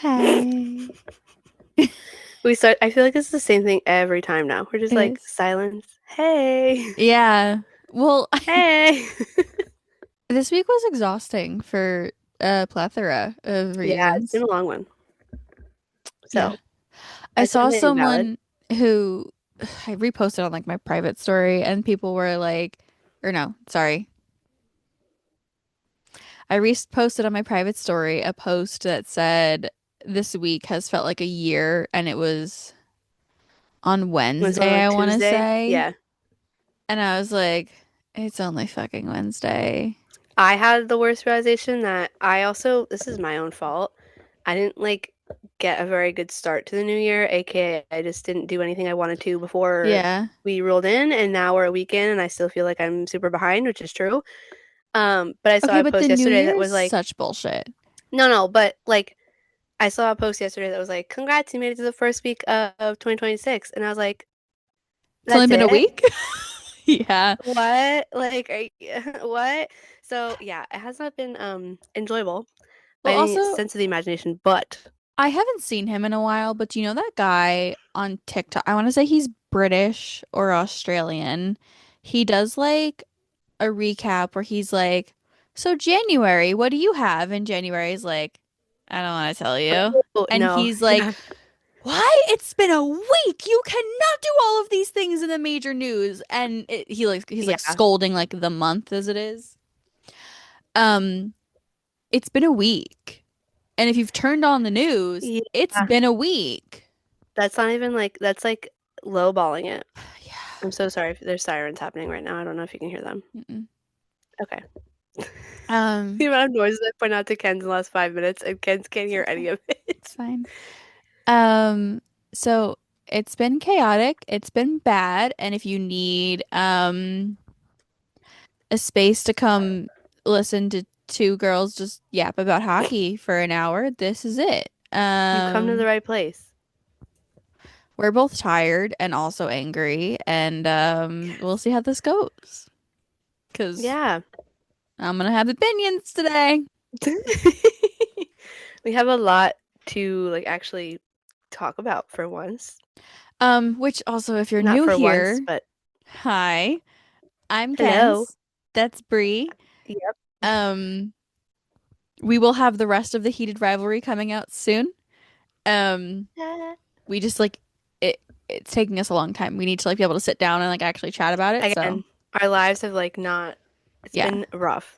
Hey. I feel like it's the same thing every time now. We're just It like is. silence. Hey. Yeah. Well, Hey. this week was exhausting for a plethora of Yeah, it's been reasons. a long one. Yeah. So I I saw sent it invalid. someone who I reposted on like my private story and people were like, or no, sorry. I reposted on my private story a post that said this week has felt like a year and it was on Was it on Wednesday, a I want to Tuesday? say. Yeah. And I was like, it's only fucking Wednesday. I had the worst realization that this is my own fault. I didn't get a very good start to the new year, aka I just didn't do anything I wanted to before Yeah. we rolled in, and now we're a weekend and I still feel like I'm super behind, which is true. But I saw Okay, a but the post new yesterday year that is was like, such bullshit. no, but I saw a post yesterday that was like, "Congrats, you made it to the first week of 2026." And I was like, It's only "That's been a it? week? Yeah. What? What?" So, yeah, it has not been enjoyable by Well, any also, sense of the imagination, but I haven't seen him in a while, but do you know that guy on TikTok? I want to say he's British or Australian. He does like a recap where he's like, so January, what do you have? And January's like, I don't want to tell you. oh, And no. he's like, Yeah. why? It's been a week. You cannot do all of these things in the major news. And he's like Yeah. scolding like the month as it is. Um, it's been a week. And if you've turned on the news, Yeah. it's been a week. That's not even that's like lowballing it. Yeah. I'm so sorry if there's sirens happening right now. I don't know if you can hear them. Mm-mm. Okay. The Um, amount of noises I point out to Ken's in the last 5 minutes, and Ken's can't it's hear okay. any of it. It's fine. Um, so it's been chaotic, it's been bad, and if you need a space to come listen to two girls just yap about hockey for an hour, this is it. You come to the right place. We're both tired and also angry, and we'll see how this goes. Because Yeah. I'm gonna have opinions today. We have a lot to actually talk about for once. Which also, if you're Not new for once, here, but hi, I'm hello. Kenz. That's Bree. Yep. Um, we will have the rest of the heated rivalry coming out soon. Um, we just like it. It's taking us a long time. We need to like be able to sit down and like actually chat about it. So Again, our lives have not, it's yeah. been rough.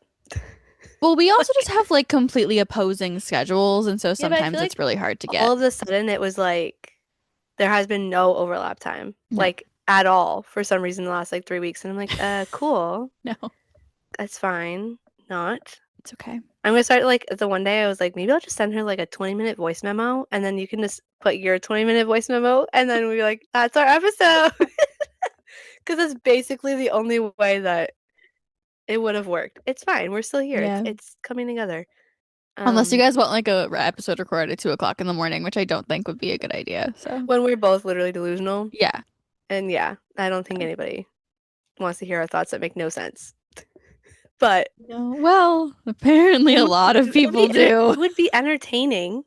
Well, we also just Like, have like completely opposing schedules, and so yeah, but I sometimes feel it's like really hard to all get. of a sudden it was like there has been no overlap time, No, like at all for some reason the last 3 weeks. And I'm like, cool. no, That's fine. Not. it's okay. I'm gonna start the one day I was like, maybe I'll just send her like a 20-minute voice memo and then you can just put your 20-minute voice memo and then we'll be like, that's our episode. Because it's basically the only way that it would have worked. It's fine. We're still here. It's Yeah. it's coming together. Unless you Um, guys want like a episode recorded at 2 o'clock in the morning, which I don't think would be a good idea. So when we're both literally delusional. yeah. And yeah, I don't think anybody wants to hear our thoughts that make no sense. But No, well, apparently a lot of people it do. would be entertaining.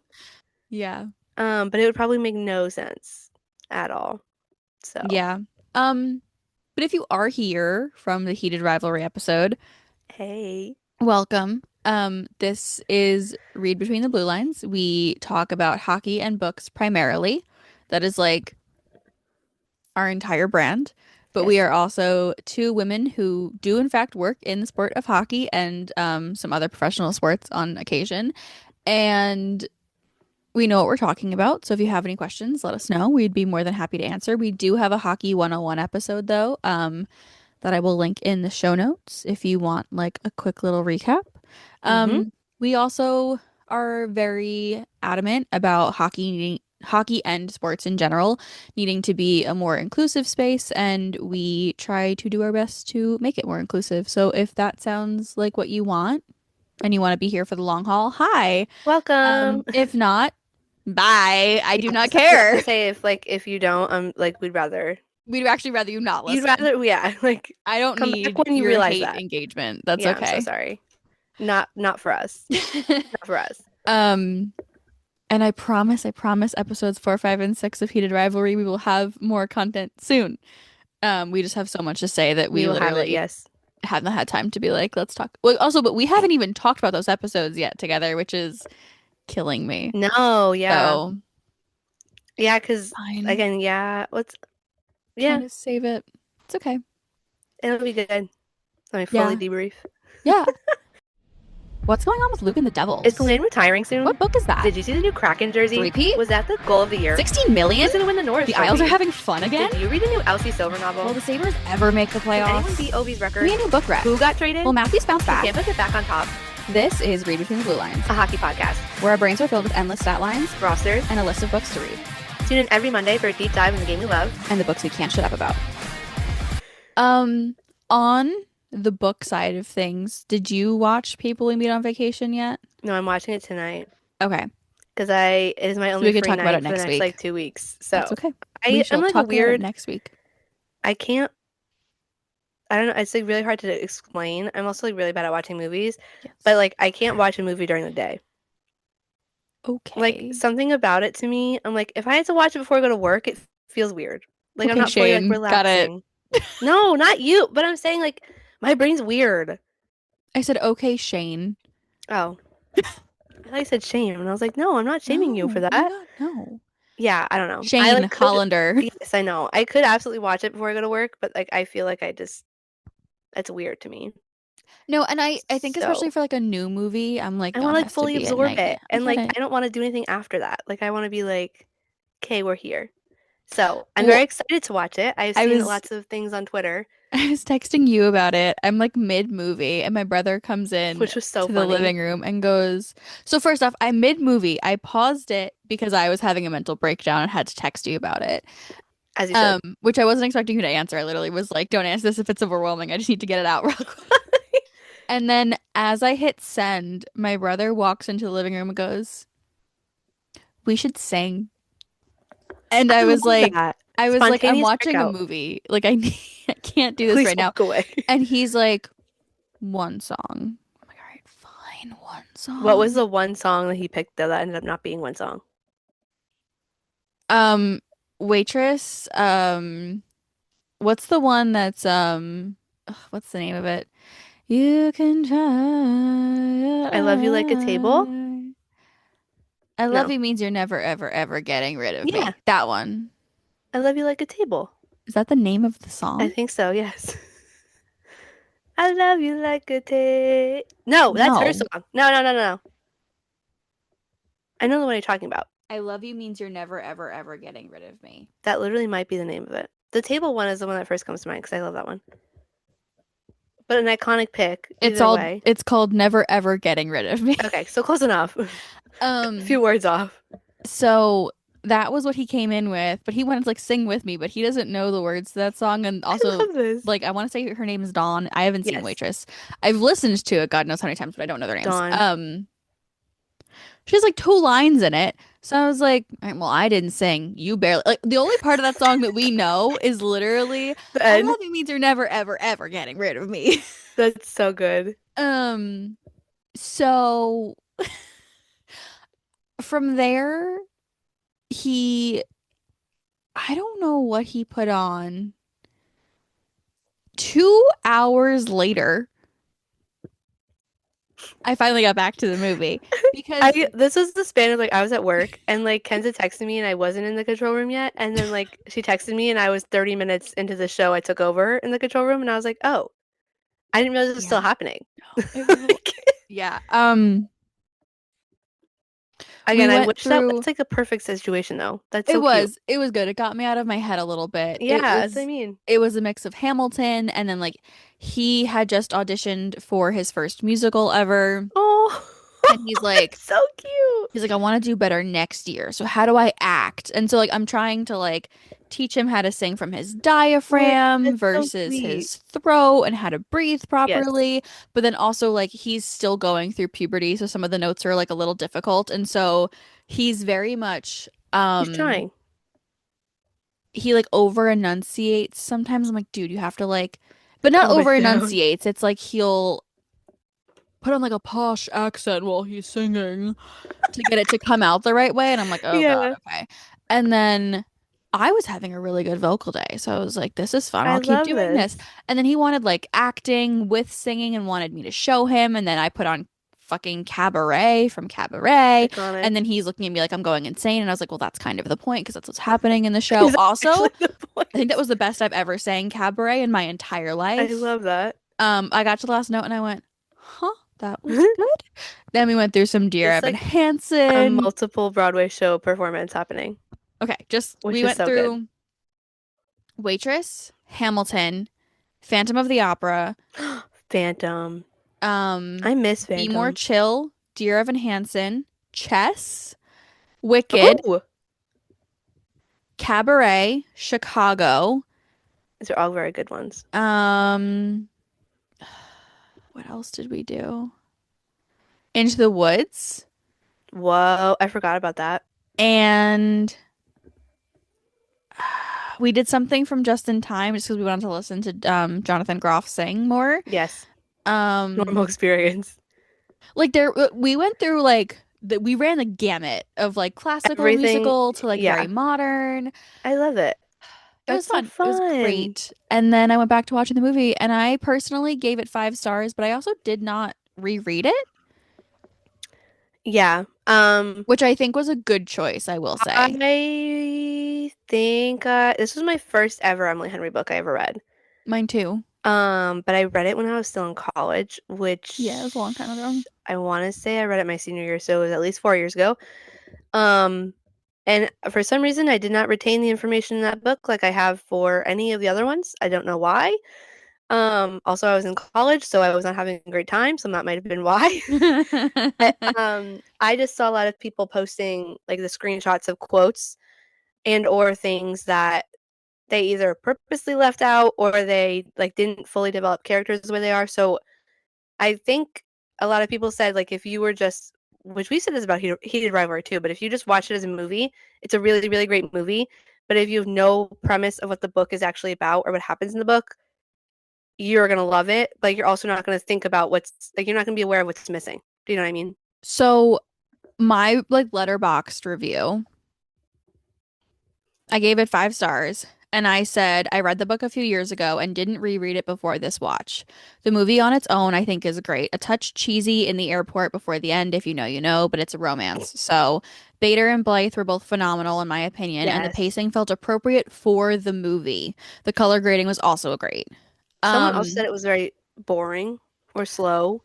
Yeah. But it would probably make no sense at all. So, Yeah. Um, but if you are here from the heated rivalry episode, hey. welcome. This is Read Between the Blue Lines. We talk about hockey and books primarily. That is like our entire brand. But we Yes. are also two women who do, in fact, work in the sport of hockey and some other professional sports on occasion. And we know what we're talking about. So if you have any questions, let us know. We'd be more than happy to answer. We do have a Hockey 101 episode, though, that I will link in the show notes if you want like a quick little recap. Mm-hmm. We also are very adamant about hockey and sports in general needing to be a more inclusive space, and we try to do our best to make it more inclusive. So if that sounds like what you want and you want to be here for the long haul, hi. Welcome. If not, bye. I do not Yes, I was care. gonna say if you don't, We'd actually rather you not you'd listen. rather, yeah, I don't come back need when you your realize hate that. engagement. That's Yeah, I'm so okay. sorry. Not for us. Not for us. Um, And I promise episodes 4, 5, and 6 of Heated Rivalry, we will have more content soon. We just have so much to say that We we will have it, literally yes. haven't had time to be like, let's talk. Well, also, but we haven't even talked about those episodes yet together, which is killing me. No, yeah. So, Yeah, because fine. again, yeah, Trying yeah, to save it. It's okay. it'll be good. Let me fully Yeah. debrief. Yeah. What's going on with Luke and the Is Devils? Tulane retiring soon? What book is that? Did you see the new Kraken jersey? Three-peat? Was that the goal of the year? 16 million? Who's gonna win the Norris The Isles are Trophy? having fun again? Did you read the new Elsie Silver novel? Will the Sabres ever make the Did anyone playoffs? beat Ovi's Give record? me a new book rep. Who got traded? Will Matthews bounce Can back? Tampa get back on top? This is Read Between the Blue Lines, A hockey podcast. where our brains are filled with endless stat lines Rosters. and a list of books to read, Tune in every Monday for a deep dive in the game we love. and the books we can't shut up about. On the book side of things, did you watch People We Meet on Vacation yet? No, I'm watching it tonight Okay, because it is my so only we could free talk about night it for the next next week. like 2 weeks. That's So okay. We I'm shall like a talk about it weird. next week. I can't. I don't know. It's like really hard to explain. I'm also like really bad at watching movies, but Yes. like I can't watch a movie during the day. Like Okay. something about it to me, I'm like, if I had to watch it before I go to work, it feels weird. Like I'm Okay, not fully like Shane. Got it. relaxing. No, not you, but I'm saying like my brain's weird. I said, okay, Shane. Oh, I thought you said shame, and I was like, no, I'm not shaming you for No. Oh my that. God, no. Yeah, I don't know. I Shane like could. Hollander. Yes, I know. I could absolutely watch it before I go to work, but like I feel like that's weird to me. No, and I think especially So for like a new movie, I'm like, I no, want it to like has to fully be at absorb night. it, Yeah, I and get like it. I don't want to do anything after that. Like I want to be like, okay, we're here. So I'm very Well, excited to watch it. I've I seen was lots of things on Twitter, I was texting you about it. I'm like mid-movie, and my brother comes in which was so to the funny, living room and goes, so first off, I'm mid-movie. I paused it because I was having a mental breakdown and had to text you about it. as you should. Which I wasn't expecting you to answer. I literally was like, don't answer this if it's overwhelming. I just need to get it out real quick. And then as I hit send, my brother walks into the living room and goes, we should sing. And I love that. I was like, I'm Spontaneous watching a breakout. movie. Like I can't do this Please right now. walk away. And he's like, one song. I'm like, all right, fine, one What was song. the one song that he picked that ended up not being one song? Um, Waitress, what's the one that's ugh, what's the name of it? You can I love you like a table? try. I love No. you means you're never, ever, ever getting rid of Yeah. me. That one. I love you like a table. Is that the name of the I song? think so, yes. I love you like a table. No, that's her No. song. No, no, no, no, no. I know the one you're talking about. I love you means you're never, ever, ever getting rid of me. That literally might be the name of it. The table one is the one that first comes to mind because I love that one. But an iconic pick, either way. It's called Never Ever Getting Rid of Me. Okay, so close enough. A Um, few words off. so that was what he came in with, but he wanted to like sing with me, but he doesn't know the words to that song. And I also, love this. like, I want to say her name is Dawn. I haven't seen Yes, Waitress. I've listened to it, God knows how many times, but I don't know their names. Dawn. She has like two lines in it. So I was like, all right, well, I didn't sing. You barely like the only part of that song that we know is literally The I end. love you means you're never, ever, ever getting rid of me. That's so good. Um, so from there, he I don't know what he put on. 2 hours later, I finally got back to the movie because I this was the span of like I was at work and like Kenza texted me and I wasn't in the control room yet and then like she texted me and I was 30 minutes into the show I took over in the control room and I was like, "Oh, I didn't realize it was still yeah, happening." no, it will. Like, Yeah. We again, I went wish that through was like a perfect situation though. That's so cute. it was good. It got me out of my head a little bit. Yeah, that's what I mean. It was a mix of Hamilton and then like he had just auditioned for his first musical ever Oh, and that's so cute. he's like I want to do better next year. So how do I act? And so like I'm trying to like teach him how to sing from his Wait, diaphragm that's so versus sweet. his throat and how to breathe Yes, properly. But then also like he's still going through puberty, so some of the notes are like a little difficult. And so he's very much he's trying. he like over enunciates sometimes. I'm like, dude, you have to like but not Calm over it down. enunciates. It's like he'll put on like a posh accent while he's singing to get it to come out the right way. And I'm like, oh God, Yeah. okay. And then I was having a really good vocal day. So I was like, this is fun. I I'll keep love doing this. this. And then he wanted like acting with singing and wanted me to show him. And then I put on fucking Cabaret from Cabaret. And Iconic. then he's looking at me like I'm going insane. And I was like, well, that's kind of the point because that's what's happening in the show. Is that Also, actually the I think that point? was the best I've ever sang Cabaret in my entire I life. love that. I got to the last note and I went, huh, that was good. Then we went through some Dear Just Evan like a Hansen. multiple Broadway show performance happening, Okay, just which we is went so good. through Waitress, Hamilton, Phantom of the Opera, Phantom. um, I miss Be More Phantom. Chill, Dear Evan Hansen, Chess, Wicked, Oh, Cabaret, Chicago. these are all very good ones. Um, what else did we do? Into the Woods, Whoa, I forgot about that. and we did something from Just in Time just because we wanted to listen to Jonathan Groff sing more. Yes, normal Um, experience. like we went through we ran the gamut of like classical Everything, musical to like very yeah, modern. I love it. It was That's so fun. It was fun. great. And then I went back to watching the movie and I personally gave it 5 stars, but I also did not reread it, Yeah. which I think was a good choice, I will say. I think this was my first ever Emily Henry book I ever read. Mine too. But I read it when I was still in college, Yeah, it was a long time ago. which I want to say I read it my senior year, so it was at least 4 years ago. Um, and for some reason, I did not retain the information in that book like I have for any of the other ones. I don't know why. Also, I was in college, so I was not having a great time, so that might have been why. But, I just saw a lot of people posting like the screenshots of quotes and or things that they either purposely left out or they like didn't fully develop characters the way they are. So I think a lot of people said like if you were just which we said this about Heated Rivalry too, but if you just watch it as a movie, it's a really, really great movie. But if you have no premise of what the book is actually about or what happens in the book, you're gonna love it, but you're also not gonna think about what's like you're not gonna be aware of what's missing. Do you know what I mean? So my like letterboxed review, I gave it 5 stars. And I said I read the book a few years ago and didn't reread it before this watch. The movie on its own, I think, is great. A touch cheesy in the airport before the end, if you know, you know, but it's a romance. So Bader and Blythe were both phenomenal, in my opinion, and the Yes. pacing felt appropriate for the movie. The color grading was also great. Someone else said Um, it was very boring or slow.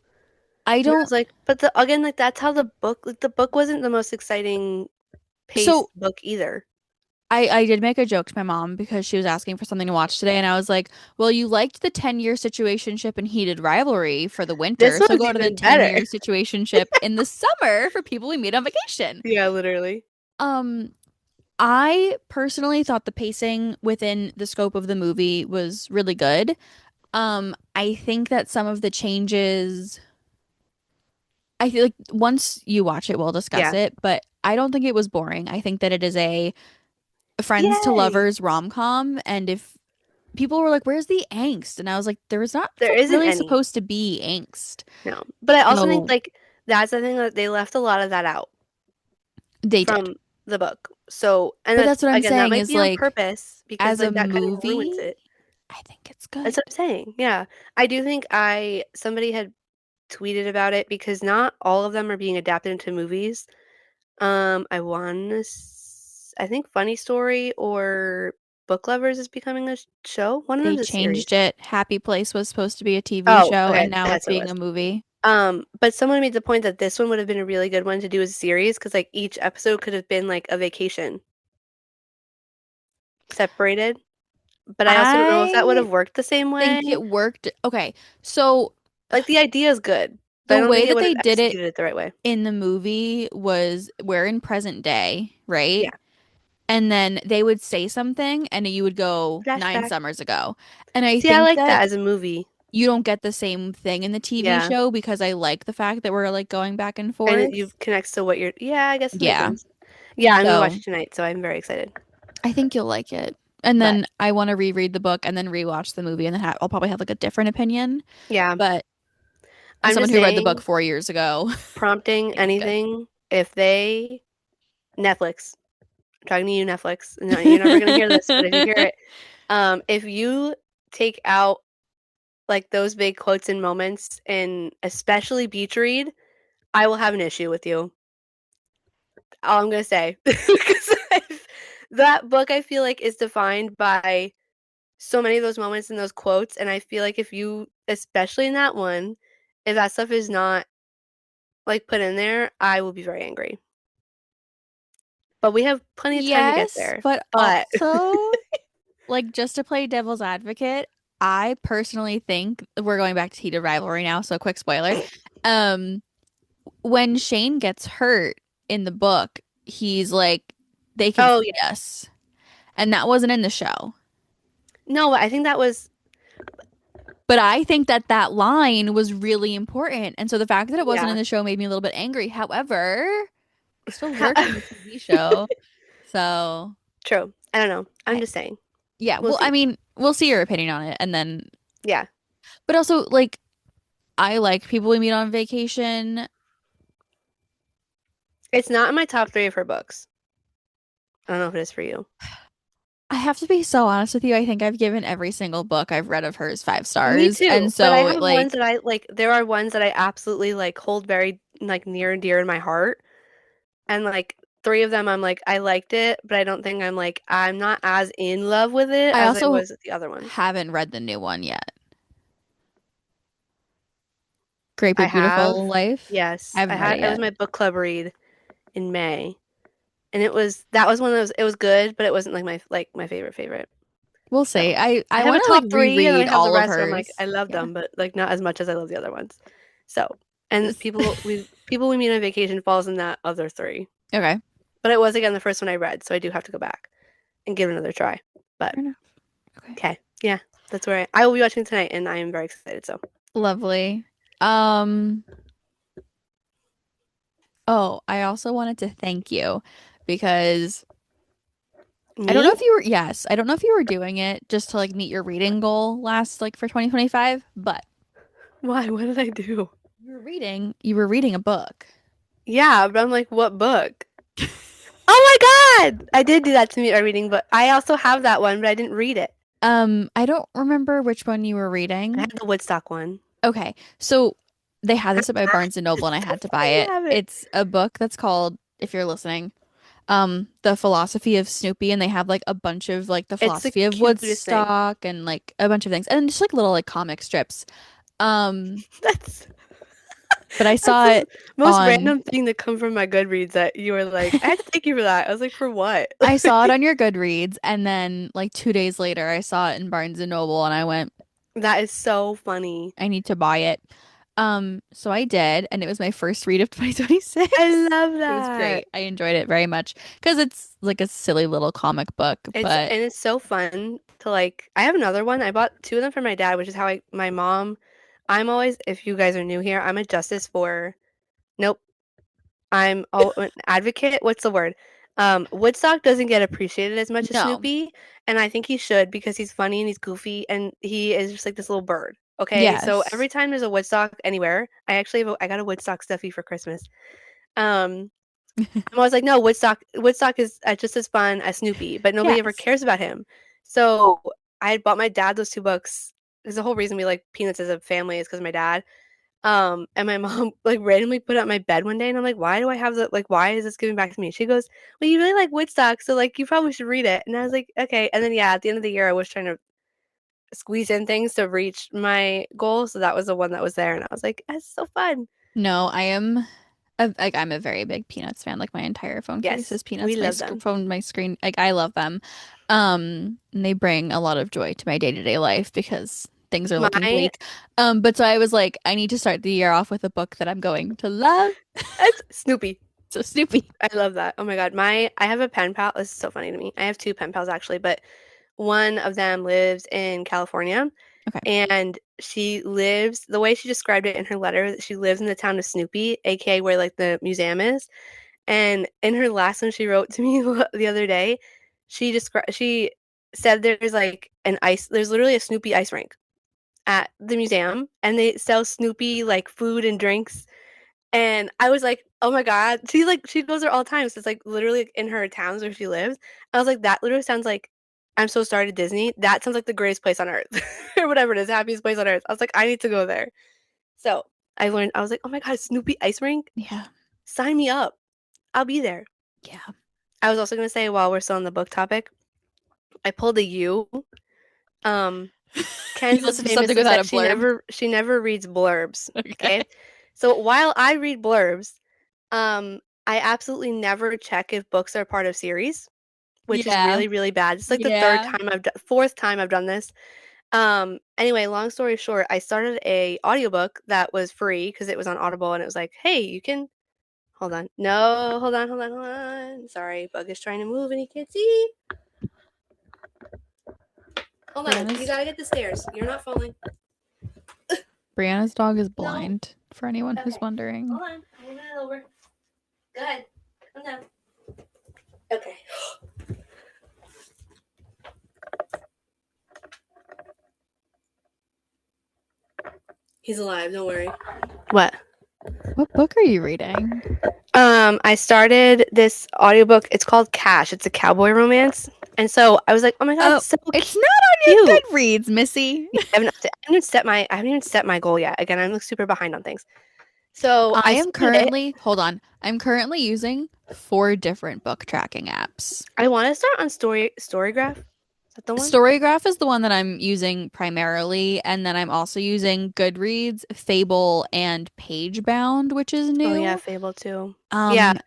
I And I don't. was like, but again, like that's how the book like the book wasn't the most exciting paced So book either. I did make a joke to my mom because she was asking for something to watch today, and I was like, "Well, you liked the 10-year situationship and heated rivalry for the This winter, so one's go to the even better. 10-year situationship in the summer for people we meet on vacation." Yeah, literally. Um, I personally thought the pacing within the scope of the movie was really good. I think that some of the changes, I feel like once you watch it, we'll discuss Yeah. it, but I don't think it was boring. I think that it is a friends to Yay. lovers rom-com, and if people were like, "Where's the angst?" And I was like, "There was not There isn't really any. supposed to be angst." No. But I also think So like that's the thing that they left a lot of that out they did. from the book. So, and But that's that's what I'm again, that saying might is be on like purpose because as a like that kind of ruins movie, it. I think it's That's good. what I'm saying. Yeah. I do think I somebody had tweeted about it because not all of them are being adapted into movies. I think Funny Story or Book Lovers is becoming a show. One of They them's a series. changed it. Happy Place was supposed to be a TV Oh, show and okay, now it's that's what it being was. a movie. But someone made the point that this one would have been a really good one to do as a series because like each episode could have been like a vacation separated. But I also don't know if that would I have worked the same way. think it worked. Okay. So Like the idea is good, but I the don't way think they that would have they did it executed it the right way. in the movie was we're in present day, right? Yeah. And then they would say something and you would go nine Flashback. summers ago. And I See, I think like that that as a movie. you don't get the same thing in the TV Yeah. show because I like the fact that we're like going back and And you forth. connects to what you're yeah, I guess it makes Yeah. sense. Yeah, I'm gonna watch So it tonight, so I'm very excited. I think you'll like it. And But then I want to reread the book and then rewatch the movie and then I'll probably have like a different opinion. yeah. But As I'm someone just who read the book saying, 4 years ago, prompting think it's good. anything, if they Netflix, I'm talking to you, Netflix. No, you're never gonna hear this, but if you hear it, if you take out like those big quotes and moments, and especially beach read, I will have an issue with you. All I'm gonna say, because that book I feel like is defined by so many of those moments and those quotes, and I feel like if you, especially in that one, if that stuff is not like put in there, I will be very angry. But we have plenty of time to get Yes, there. but But also, like, just to play devil's advocate, I personally think we're going back to heated rivalry now, so quick spoiler. Um, when Shane gets hurt in the book, he's like, they can oh see yeah, us. And that wasn't in the show. no, I think that was But I think that that line was really important. And so the fact that it wasn't in yeah. the show made me a little bit angry. However, it still worked in the TV show. So, True. I don't know. I'm I, just saying. yeah, We'll well, I see. mean, we'll see your opinion on it. And then, Yeah. but also, like, I like people we meet on vacation. It's not in my top 3 of her books. I don't know if it is for you. I have to be so honest with you. I think I've given every single book I've read of hers five Me stars. And too. But I so, have ones like, that I like there are ones that I absolutely like hold very like near and dear in my heart. And like 3 of them I'm like I liked it, but I don't think I'm not as in love with it I as I also was with the other ones. haven't read the new one yet. Great I Big have. Beautiful Life. I Yes. haven't read it It was yet. my book club read in May. And that was one of those, it was good, but it wasn't like my favorite. We'll So see. I I have a want to like top 3 and then I reread have the all of rest where I'm like, hers. I love Yeah. them, but like not as much as I love the other ones. So, and people we meet on vacation falls in that other 3. Okay. But it was again the first one I read, so I do have to go back and give it another try. But Fair enough. Okay. okay, yeah, that's where I will be watching tonight, and I am very excited. So Lovely. Um, oh, I also wanted to thank you because I don't know me? if you were, yes, I don't know if you were doing it just to like meet your reading goal last like for 2025, but Why? What did I do? you were reading a book. Yeah, but I'm like, what book? Oh my God! I did do that to meet our reading, but I also have that one, but I didn't read it. I don't remember which one you were I reading. had the Woodstock one. Okay. So they had this at my Barnes and Noble and I had to buy You it. have it. It's a book that's called, if you're listening, The Philosophy of Snoopy, and they have like a bunch of like the It's the philosophy of cutest thing. Woodstock and like a bunch of things. And just like little like comic strips. Um, That's but I that's saw the it most on random thing to come from my Goodreads that you were like, I had to thank you for that. I was like, for what? I saw it on your Goodreads and then like 2 days later I saw it in Barnes and Noble and I went, That is so funny. I need to buy it. So I did, and it was my first read of I 2026. love It was that. great. I enjoyed it very much because it's like a silly little comic book, but It's so fun to like I have another one. I bought 2 of them for my dad, which is how my mom I'm always if you guys are new here, I'm a justice for nope. An advocate. What's the word? Woodstock doesn't get appreciated as much as no. Snoopy, and I think he should because he's funny and he's goofy and he is just like this little bird. Okay, so Yes. every time there's a Woodstock anywhere, I got a Woodstock stuffy for Christmas. Um, I'm always like, no, Woodstock is just as fun as Snoopy, but nobody ever Yes. cares about him. So I had bought my dad those 2 books. Because the whole reason we like Peanuts as a family is because of my dad. And my mom like randomly put it on my bed one day, and I'm like, why do I have that? Like, why is this giving back to me? She goes, well, you really like Woodstock, so like you probably should read it. And I was like, okay. And then yeah, at the end of the year, I was trying to squeeze in things to reach my goal, so that was the one that was there, and I was like, that's so fun. No, I am like I'm a very big Peanuts fan. Like my entire phone case Yes, is we Peanuts. My love them. phone, my screen, like I love them. And they bring a lot of joy to my day-to-day life because things are looking My bleak. But so I was like, I need to start the year off with a book that I'm going to love. It's Snoopy. So Snoopy. I love that. Oh my God. I have a pen pal. This is so funny to me. I have 2 pen pals actually, but one of them lives in California Okay. and she lives the way she described it in her letter, she lives in the town of Snoopy, aka where like the museum is. And in her last one she wrote to me the other day, she said there's like there's literally a Snoopy ice rink at the museum and they sell Snoopy like food and drinks. And I was like, oh my God. She goes there all the time. So it's like literally in her towns where she lives. I was like, that literally sounds like I'm so sorry to Disney. That sounds like the greatest place on earth. Or whatever it is, happiest place on earth. I was like, I need to go there. So I was like, oh my God, Snoopy ice rink? Yeah. Sign me up. I'll be there. Yeah. I was also gonna say while we're still on the book topic, I pulled a U. Um, You Ken's is listen to famous something as without that a blurb. she never reads blurbs. Okay. Okay. So while I read blurbs, I absolutely never check if books are part of series, which is Yeah. really, really bad. It's like the Yeah. fourth time I've done this. Anyway, long story short, I started a audiobook that was free because it was on Audible and it was like, hey, you can hold on. No, hold on. Sorry, bug is trying to move and he can't see. Hold on. You Brianna's gotta get the stairs. You're not falling. Brianna's dog is No. blind, for anyone who's Okay. wondering. Hold on. I'm moving it over. Go ahead. Come down. Okay. He's alive, don't worry. What? What book are you reading? I started this audiobook. It's called Cash. It's a cowboy romance. And so I was like, oh my God, Oh, it's so it's not on cute. your Goodreads, Missy. Yeah, I haven't even set my goal yet. Again, I'm like super behind on things. So I I am started it. currently, hold on, I'm currently using 4 different book tracking apps. I want to start on Storygraph. Is that the one? Storygraph is the one that I'm using primarily, and then I'm also using Goodreads, Fable, and Pagebound, which is Oh yeah, new. Fable too. Yeah, Um,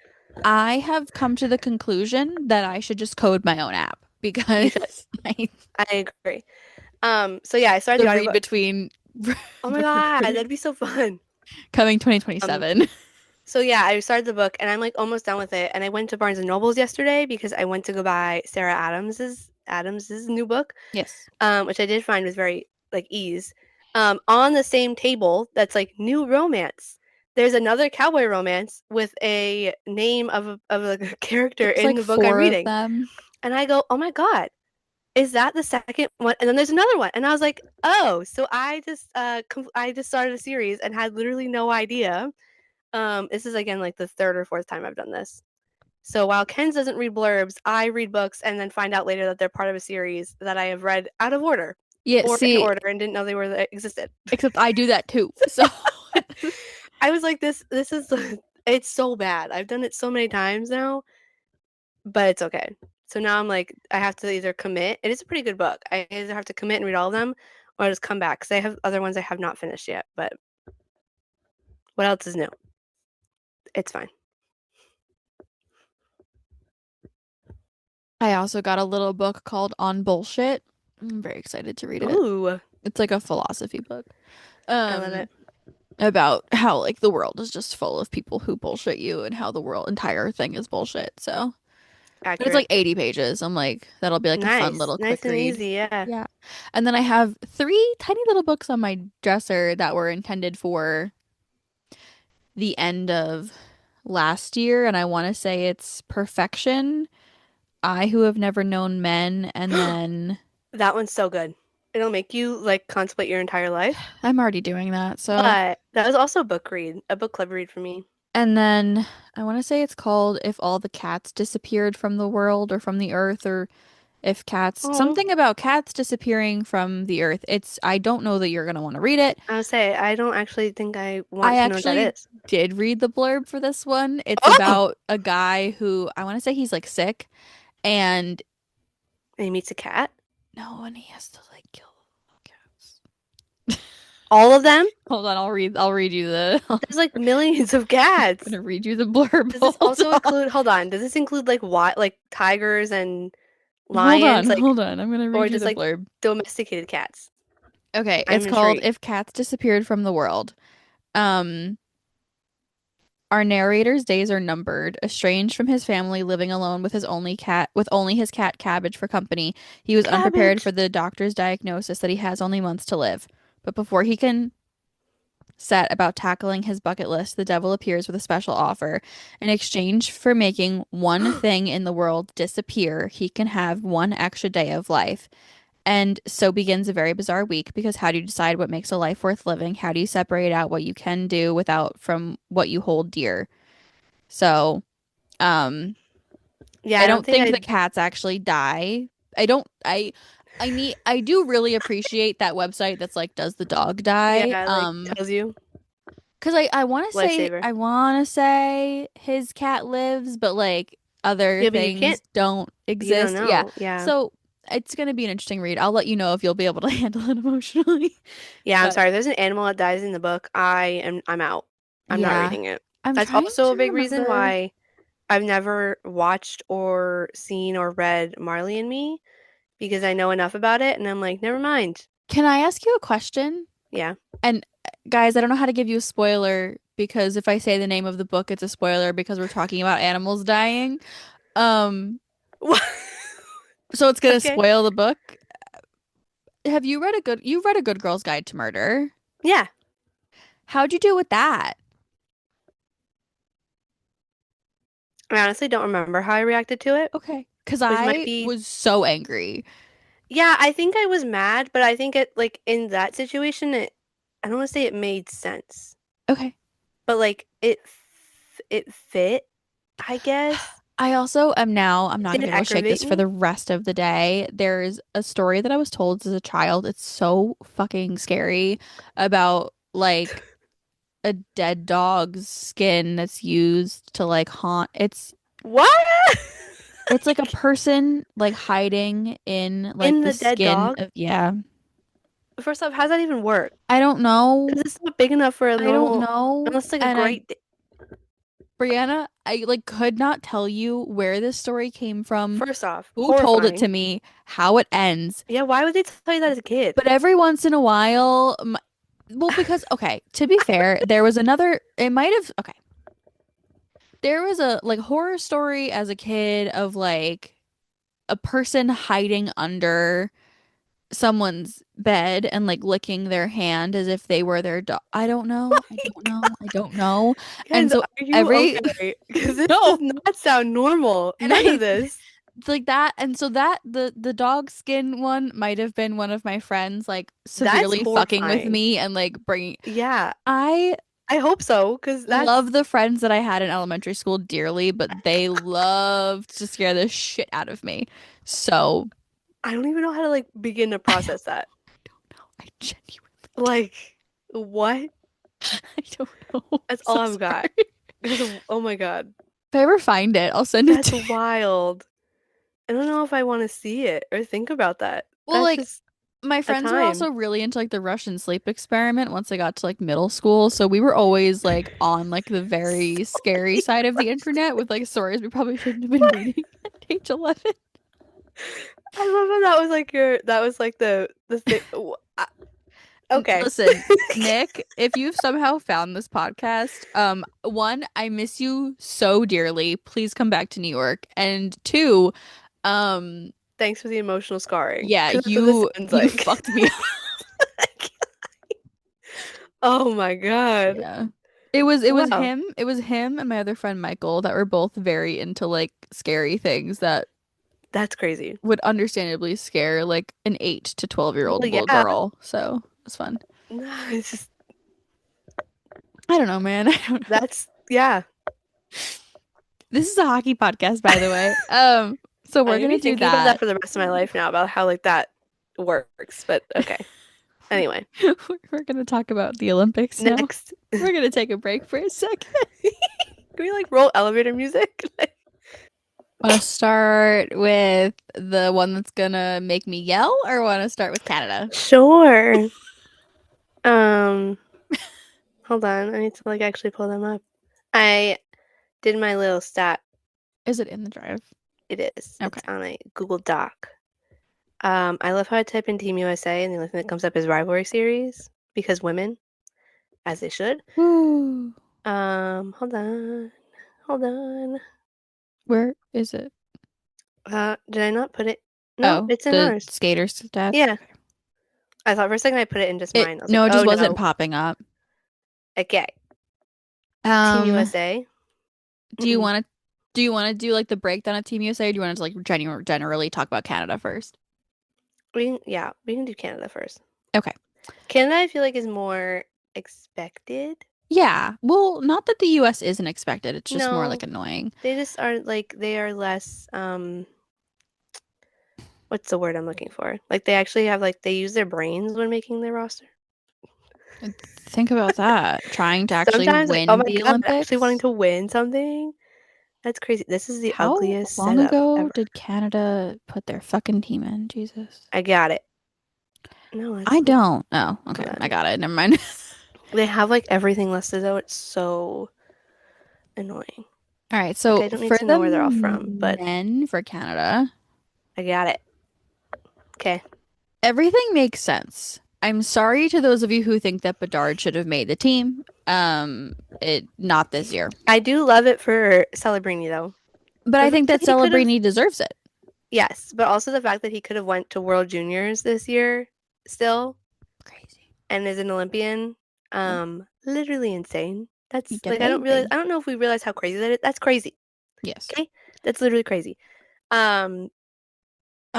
I have come to the conclusion that I should just code my own app you should. because I I agree. So yeah, I started the the read audiobook. between Oh my God, that'd be so fun. coming Um, 2027. so yeah, I started the book and I'm like almost done with it. And I went to Barnes and Nobles yesterday because I went to go buy Sarah Adams's new book, Yes. which I did find was very like ease. On the same table that's like new romance. There's another cowboy romance with a name of a character There's in like the book I'm 4 of reading. them. And I go, "Oh my God, is that the second one?" And then there's another one. And I was like, "Oh, so I just started a series and had literally no idea." This is again like the third or fourth time I've done this. So while Kenz doesn't read blurbs, I read books and then find out later that they're part of a series that I have read out of order Yeah, or in see, order and didn't know they existed. except I do that too. So I was like, this is it's so bad. I've done it so many times now, but it's okay. So now I'm like, I have to either commit. It is a pretty good book. I either have to commit and read all of them, or just come back because I have other ones I have not finished yet. But what else is new? It's fine. I also got a little book called On Bullshit. I'm very excited to read it. Ooh, It's like a philosophy book. I love it. Um, about how like the world is just full of people who bullshit you and how the world entire thing is bullshit. So, but it's like Accurate. 80 pages. I'm like, that'll be like a fun Nice, little nice quick and read. easy. Yeah. Yeah. And then I have 3 tiny little books on my dresser that were intended for the end of last year. And I want to say it's Perfection, I Who Have Never Known Men, and then That one's so good. It'll make you like contemplate your entire life. I'm already doing that. So, But that was also a book read, a book club read for me. and then I want to say it's called If All the Cats Disappeared from the World or from the Earth, or if cats, Oh, something about cats disappearing from the earth. I don't know that you're going to want to read it. I would say I don't actually think I I want to know what that actually is. did read the blurb for this one. It's Oh, about a guy who I want to say he's like sick and and he meets a cat. no, and he has to like kill cats. All of them. Hold on, I'll read you the I'm There's like millions of cats. gonna read you the blurb. Does this Hold also on. include? Hold on. Does this include like what, like tigers and Hold on, lions, like, hold on. I'm gonna or read you just the like blurb. domesticated cats? Okay, it's I'm called intrigued. If Cats Disappeared from the World. Um Our narrator's days are numbered. Estranged from his family, living alone with only his cat Cabbage for company, he was unprepared for Cabbage. the doctor's diagnosis that he has only months to live. But before he can set about tackling his bucket list, the devil appears with a special offer. In exchange for making one thing in the world disappear, he can have one extra day of life. And so begins a very bizarre week because how do you decide what makes a life worth living? How do you separate out what you can do without from what you hold dear? So, um, Yeah, I I don't don't think think the I. cats actually die. I don't I do really appreciate that website that's like, does the dog die? Yeah, like tells you Because I want to say lifesaver. his cat lives, but like other Yeah, but you can't. things don't You don't exist. Yeah. know. Yeah. So it's gonna be an interesting read. I'll let you know if you'll be able to handle it emotionally. Yeah, I'm But sorry. If there's an animal that dies in the book, I'm out. I'm not yeah, reading it. I'm That's trying also to a big reason remember. why I've never watched or seen or read Marley and Me because I know enough about it and I'm like, never mind. Can I ask you a question? Yeah. And guys, I don't know how to give you a spoiler because if I say the name of the book, it's a spoiler because we're talking about animals dying. Um, so it's gonna Okay. spoil the book. Have you read a good you've read A Good Girl's Guide to Murder? Yeah. How'd you do with that? I honestly don't remember how I reacted to it, Okay. Because which might I be. was so angry. Yeah, I think I was mad, but I think it like in that situation I don't want to say it made sense, Okay. but like it fit, I guess. I also am now, I'm It not gonna be didn't able to shake aggravate this for me. the rest of the day. There's a story that I was told as a child. It's so fucking scary about like a dead dog's skin that's used to like haunt. What? It's like a person like hiding in like In the the dead skin dog? of, yeah. First off, how's that even work? I don't know. This is not big enough for a I don't normal, know. unless it's like a And I great. Brianna, I like could not tell you where this story came from, First off, who told it horrifying. to me, how it ends. Yeah, why would they tell you that as a kid? But every once in a while, well, because okay, to be fair, there was another. It might have okay. There was a like horror story as a kid of like a person hiding under someone's bed and like licking their hand as if they were their dog. I don't know. I don't know. I don't know. And Kenz, so are you every okay? Because this does no, not sound normal. and None of this. it's like that, and so that the dog skin one might have been one of my friends like That's severely fucking with horrifying. me and like bringing. Yeah, I I hope so, because love that's. the friends that I had in elementary school dearly, but they loved to scare the shit out of me. So I don't even know how to like begin to I don't, process that. I don't know. I genuinely Like, what? I don't know. I'm That's all so I've got. sorry. Because, oh my God, If I ever find it, I'll send it that's to you. wild. I don't know if I want to see it or think about that. Well, That's like just my a friends were time. also really into like the Russian sleep experiment once I got to like middle school. So we were always like on like the very So scary many side of the internet questions. with like stories we probably shouldn't have been reading at age 11. I love how that was like that was like the thing. Okay. Listen, Nick, if you've somehow found this podcast, one, I miss you so dearly. Please come back to New York. And two, um, Thanks for the emotional scarring. yeah, Because that's what this sounds you like. fucked me. Oh my God. Yeah. Wow. It was him and my other friend Michael that were both very into like scary things that That's crazy. would understandably scare like an 8 to 12-year-old Well, little yeah. girl. So it was fun. No, it's just I don't know, man. I don't know. that's yeah. This is a hockey podcast, by the way. So I'm we're gonna gonna be do thinking about that that. for the rest of my life now about how like that works. But okay. Anyway, We're gonna talk about the Olympics now. next. We're gonna take a break for a second. Can we like roll elevator music? Want to start with the one that's gonna make me yell, or want to start with Canada? Sure. Um, hold on. I need to like actually pull them up. I did my little stat. Is it in the drive? It is. It's Okay. on a Google Doc. I love how I type in Team USA and the only thing that comes up is rivalry series because women, as they should. Woo. Hold on. Hold on. Where is it? Did I not put it? No, Oh, it's in the ours. skater stats. Yeah. Okay. I thought for a second I put it in just It mine. I was like, no, it just oh wasn't no. popping up. Okay. Team Um, USA. do you Mm-mm. want to do like the breakdown of Team USA, or do you want to like generally talk about Canada first? we can do Canada first. Okay. Canada, I feel like is more expected. Yeah. Well, not that the US isn't expected. It's just more like No, annoying. they just aren't like they are less what's the word I'm looking for? Like they actually have like they use their brains when making their roster. Think about that. Trying to actually Sometimes like, oh win my the God, but actually wanting Olympics. to win something. That's crazy. This is the How ugliest long setup ago ever. did Canada put their fucking team in? Jesus. I got it. No, I that's like don't. Oh, okay. hold I on. got it. Never mind. They have like everything listed though. It's so annoying. All right. Like So I don't need for to the know where they're all from, but men for Canada, I got it. Okay. everything makes sense. I'm sorry to those of you who think that Bedard should have made the team. It not this year. I do love it for Celebrini though. But The I fact think that that he could have Celebrini deserves it. yes, but also the fact that he could have went to World Juniors this year still Crazy. and is an Olympian. Yep. Literally insane. He That's did like everything. I don't know if we realize how crazy that is. That's crazy. Yes. Okay? That's literally crazy. Um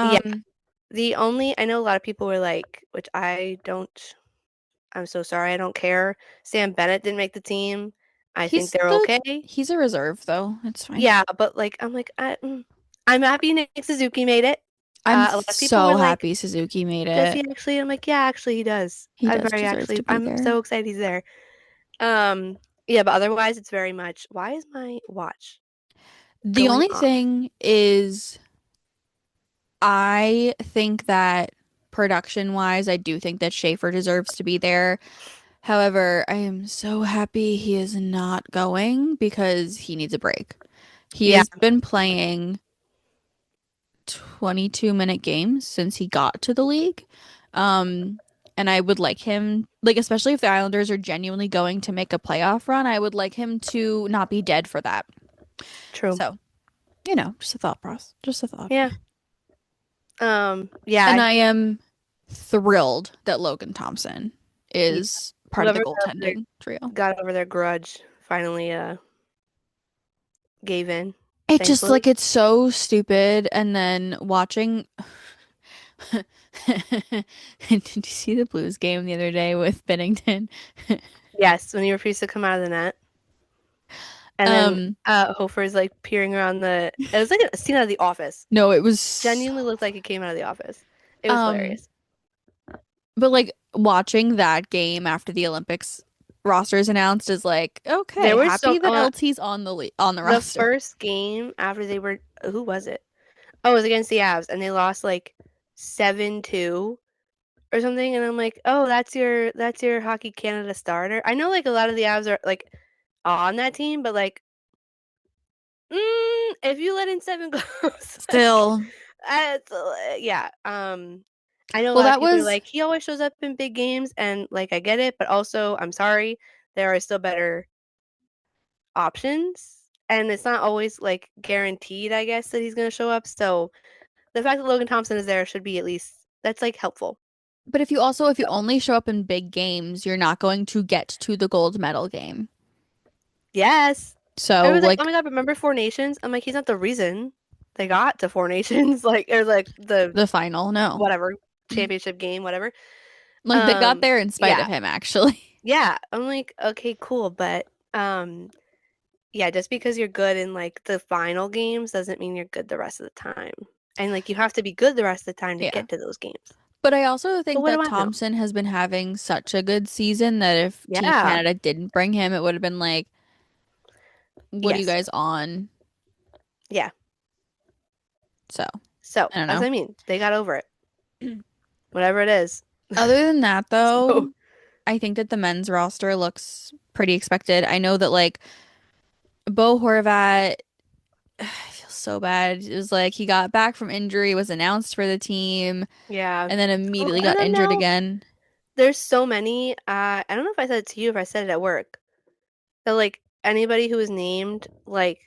yeah, Um, the only I know a lot of people were like, which I don't I'm so sorry, I don't care. Sam Bennett didn't make the team. I think he's they're the okay. he's a reserve though. It's fine. Yeah, but like I'm happy Nick Suzuki made it. I'm A lot of people so were like, happy Suzuki made "Does it. he actually?" I'm like, "Yeah, actually, he does." He does deserve to be I'm there. so excited he's there. Um, yeah, but otherwise, it's very much. Why is my watch The going only off? thing is I think that production wise, I do think that Schaefer deserves to be there. However, I am so happy he is not going because he needs a break. He Yeah, has been playing 22-minute games since he got to the league. Um, and I would like him, like, especially if the Islanders are genuinely going to make a playoff run, I would like him to not be dead for that. true. So, just a thought process, just a thought. Yeah. Yeah. And I am thrilled that Logan Thompson Yeah. is part of the Whoever goaltending trio. got over their grudge finally gave in. It just Thankfully. like it's so stupid. And then watching, did you see the Blues game the other day with Bennington? Yes, when he refused to come out of the net, and then Um, Hofer's like peering around the. It was like a scene out of The Office. no, it was so Genuinely looked like it came out of The Office. It was um, hilarious. but like watching that game after the Olympics roster is announced is like, okay, There were so happy that LT's on the the roster. first game after they were who was it? Oh, it was against the Avs and they lost like 7-2 or something and I'm like, "Oh, that's your Hockey Canada starter." I know like a lot of the Avs are like on that team, but like if you let in 7 goals, like Still, it's, yeah, I know a well, lot of that people are was, like, "He always shows up in big games," and like I get it, but also I'm sorry, there are still better options and it's not always like guaranteed, I guess, that he's going to show up. So the fact that Logan Thompson is there should be at least that's like helpful. but if you So only show up in big games, you're not going to get to the gold medal game. yes, So everyone's like, "Oh like my God, remember Four Nations?" I'm like, he's not the reason they got to Four Nations, like or like the the final, no. whatever championship game, whatever. Like they got there in spite of Yeah, him, actually. yeah. I'm like, okay, cool, but yeah, just because you're good in like the final games doesn't mean you're good the rest of the time. And like you have to be good the rest of the time to Yeah. get to those games. But I also But think what do that I know? Thompson has been having such a good season that if Team Yeah. Canada didn't bring him, it would have been like, what are you Yes. guys on? Yeah. So, So, I don't as know. I mean, they got over it. Whatever it is. Other than that, So, though, I think that the men's roster looks pretty expected. I know that like Bo Horvat, I feel so bad. It was like he got back from injury, was announced for the team, yeah. and then Oh, immediately got and then injured now again. there's so many. I don't know if I said it to you, if I said it at work. That like anybody who was named like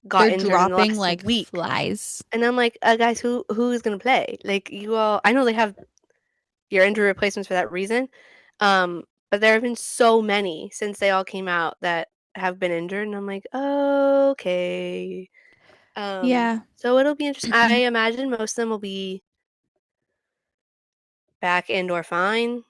got They're injured in the dropping last like week. flies. And I'm like, guys, who is gonna play? Like you all, I know they have your injury replacements for that reason. But there have been so many since they all came out that have been injured, and I'm like, okay. Yeah. So it'll be interesting. I imagine most of them will be back indoor fine.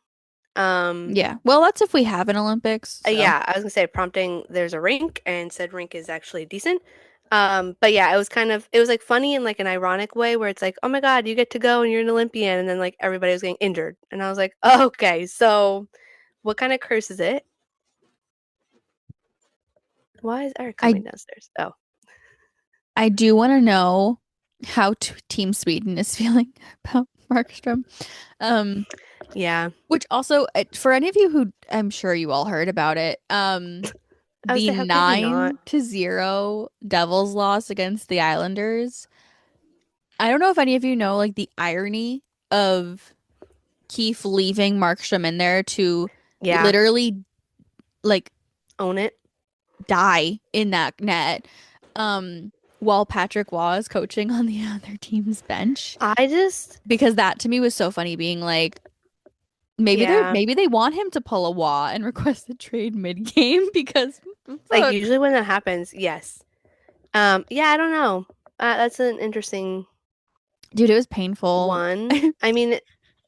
Um, Yeah. Well, that's if we have an Olympics. So, yeah, I was gonna say prompting there's a rink and said rink is actually decent. But yeah, it was like funny in like an ironic way where it's like, oh my God, you get to go and you're an Olympian, and then like everybody was getting injured. And I was like, oh, okay, so what kind of curse is it? Why is Eric I coming downstairs? Oh, I do want to know how Team Sweden is feeling about Markstrom. Um, yeah. which also, for any of you who I'm sure you all heard about it, I would the say, how could you not? 9-0 Devils loss against the Islanders. I don't know if any of you know like the irony of Keefe leaving Markstrom in there to Yeah, literally like own it. die in that net, while Patrick Waugh is coaching on the other team's bench. I just, Because that to me was so funny, being like, yeah. maybe they want him to pull a Waugh and request a trade mid-game because Like fuck. usually when that happens, yes. Yeah, I don't know. That's an interesting Dude, it was painful. one. I mean,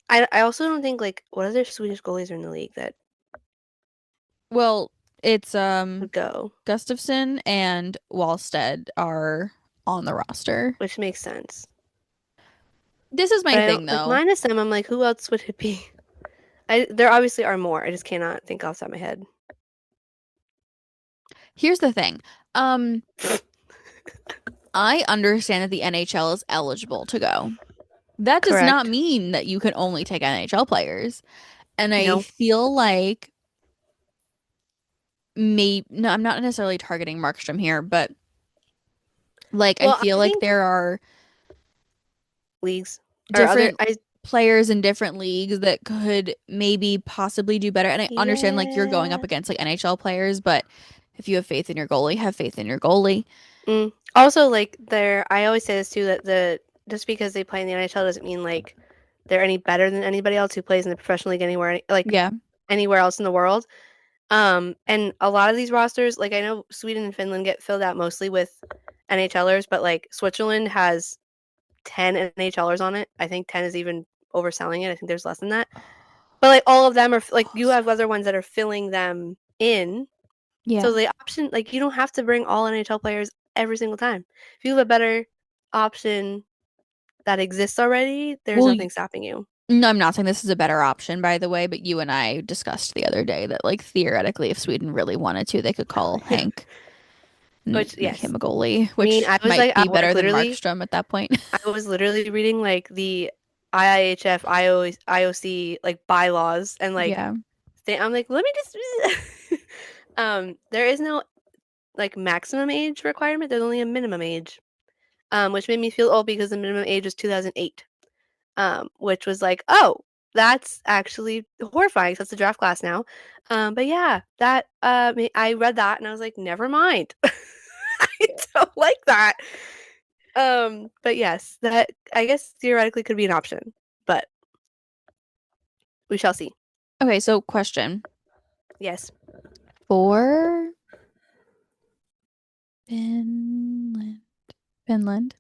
I also don't think like what other Swedish goalies are in the league that Well, it's would go, Gustafsson and Wallstead are on the roster. which makes sense. This is But my I don't thing like though. minus them. I'm like, who else would it be? I there obviously are more. I just cannot think off the top of my head. Here's the thing. Um, I understand that the NHL is eligible to go. That does not Correct. mean that you can only take NHL players. And I No. feel like no, I'm not necessarily targeting Markstrom here, but like I Well, feel I like think there are leagues or other. different I players in different leagues that could maybe possibly do better. And I understand like you're going up yeah. against like NHL players, but if you have faith in your goalie, have faith in your goalie. Also, like there, I always say this too that the just because they play in the NHL doesn't mean like they're any better than anybody else who plays in the professional league anywhere, like Yeah. anywhere else in the world. And a lot of these rosters, like I know Sweden and Finland get filled out mostly with NHLers, but like Switzerland has 10 NHLers on it. I think 10 is even overselling it. I think there's less than that. But like all of them are like Oh, you have other ones that are filling them in. yeah. So the option, like you don't have to bring all NHL players every single time. If you have a better option that exists already, there's Well, nothing stopping you. no, I'm not saying this is a better option, by the way, but you and I discussed the other day that, like, theoretically, if Sweden really wanted to, they could call Yeah. Hank and Which make yes. him a goalie, I mean, which might at be work better than literally Markstrom at that point. I was literally reading like the IIHF, IOC like bylaws and like Yeah. I'm like, let me just there is no like maximum age requirement. There's only a minimum age. Which made me feel old because the minimum age was 2008. Which was like, oh, that's actually horrifying. So that's the draft class now. But yeah, that I read that and I was like, never mind. I don't like that. But yes, that I guess theoretically could be an option, but we shall see. Okay, so question. Yes. For Finland. Finland.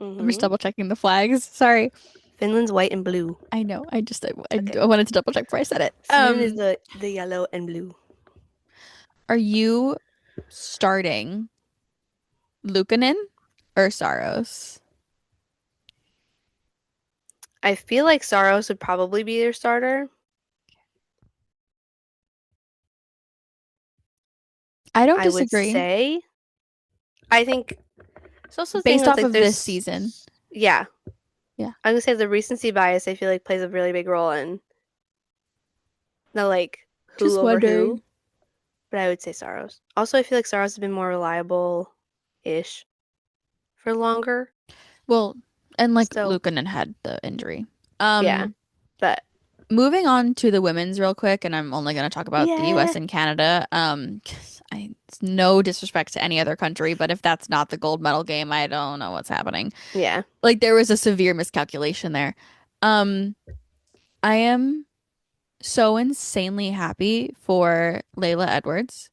I'm just Mm-hmm. double checking the flags. Sorry. Finland's white and blue. I know. Okay. I wanted to double check before I said it. Sweden is the yellow and blue. Are you starting Luukkonen or Saros? I feel like Saros would probably be their starter. I don't I would disagree. say. I think it's also the thing Based with off like of this season. yeah. Yeah. I'm gonna say the recency bias I feel like plays a really big role in the like who Just over wondering. who. But I would say Saros. Also, I feel like Saros has been more reliable ish for longer. Well, and like So Luukkonen had the injury. yeah. Um, But Moving on to the women's real quick, and I'm only going to talk about the yeah. US and Canada. 'Cause it's no disrespect to any other country, but if that's not the gold medal game, I don't know what's happening. Yeah. Like there was a severe miscalculation there. Um, I am so insanely happy for Layla Edwards.